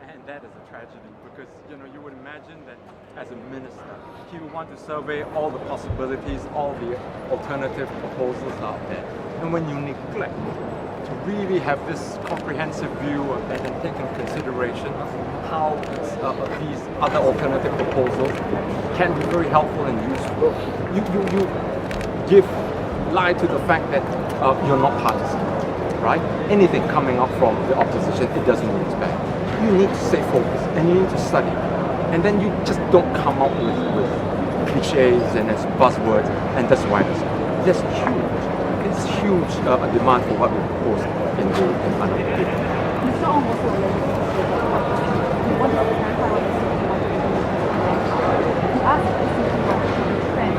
And that is a tragedy because, you would imagine that as a minister, he would want to survey all the possibilities, all the alternative proposals out there. And when you neglect to really have this comprehensive view and take into consideration how these other alternative proposals can be very helpful and useful, you give lie to the fact that you're not partisan. Right? Anything coming up from the opposition, it doesn't mean it's bad. You need to stay focused and you need to study. And then you just don't come up with cliches and as buzzwords and that's why there's huge demand for what we propose in the paper.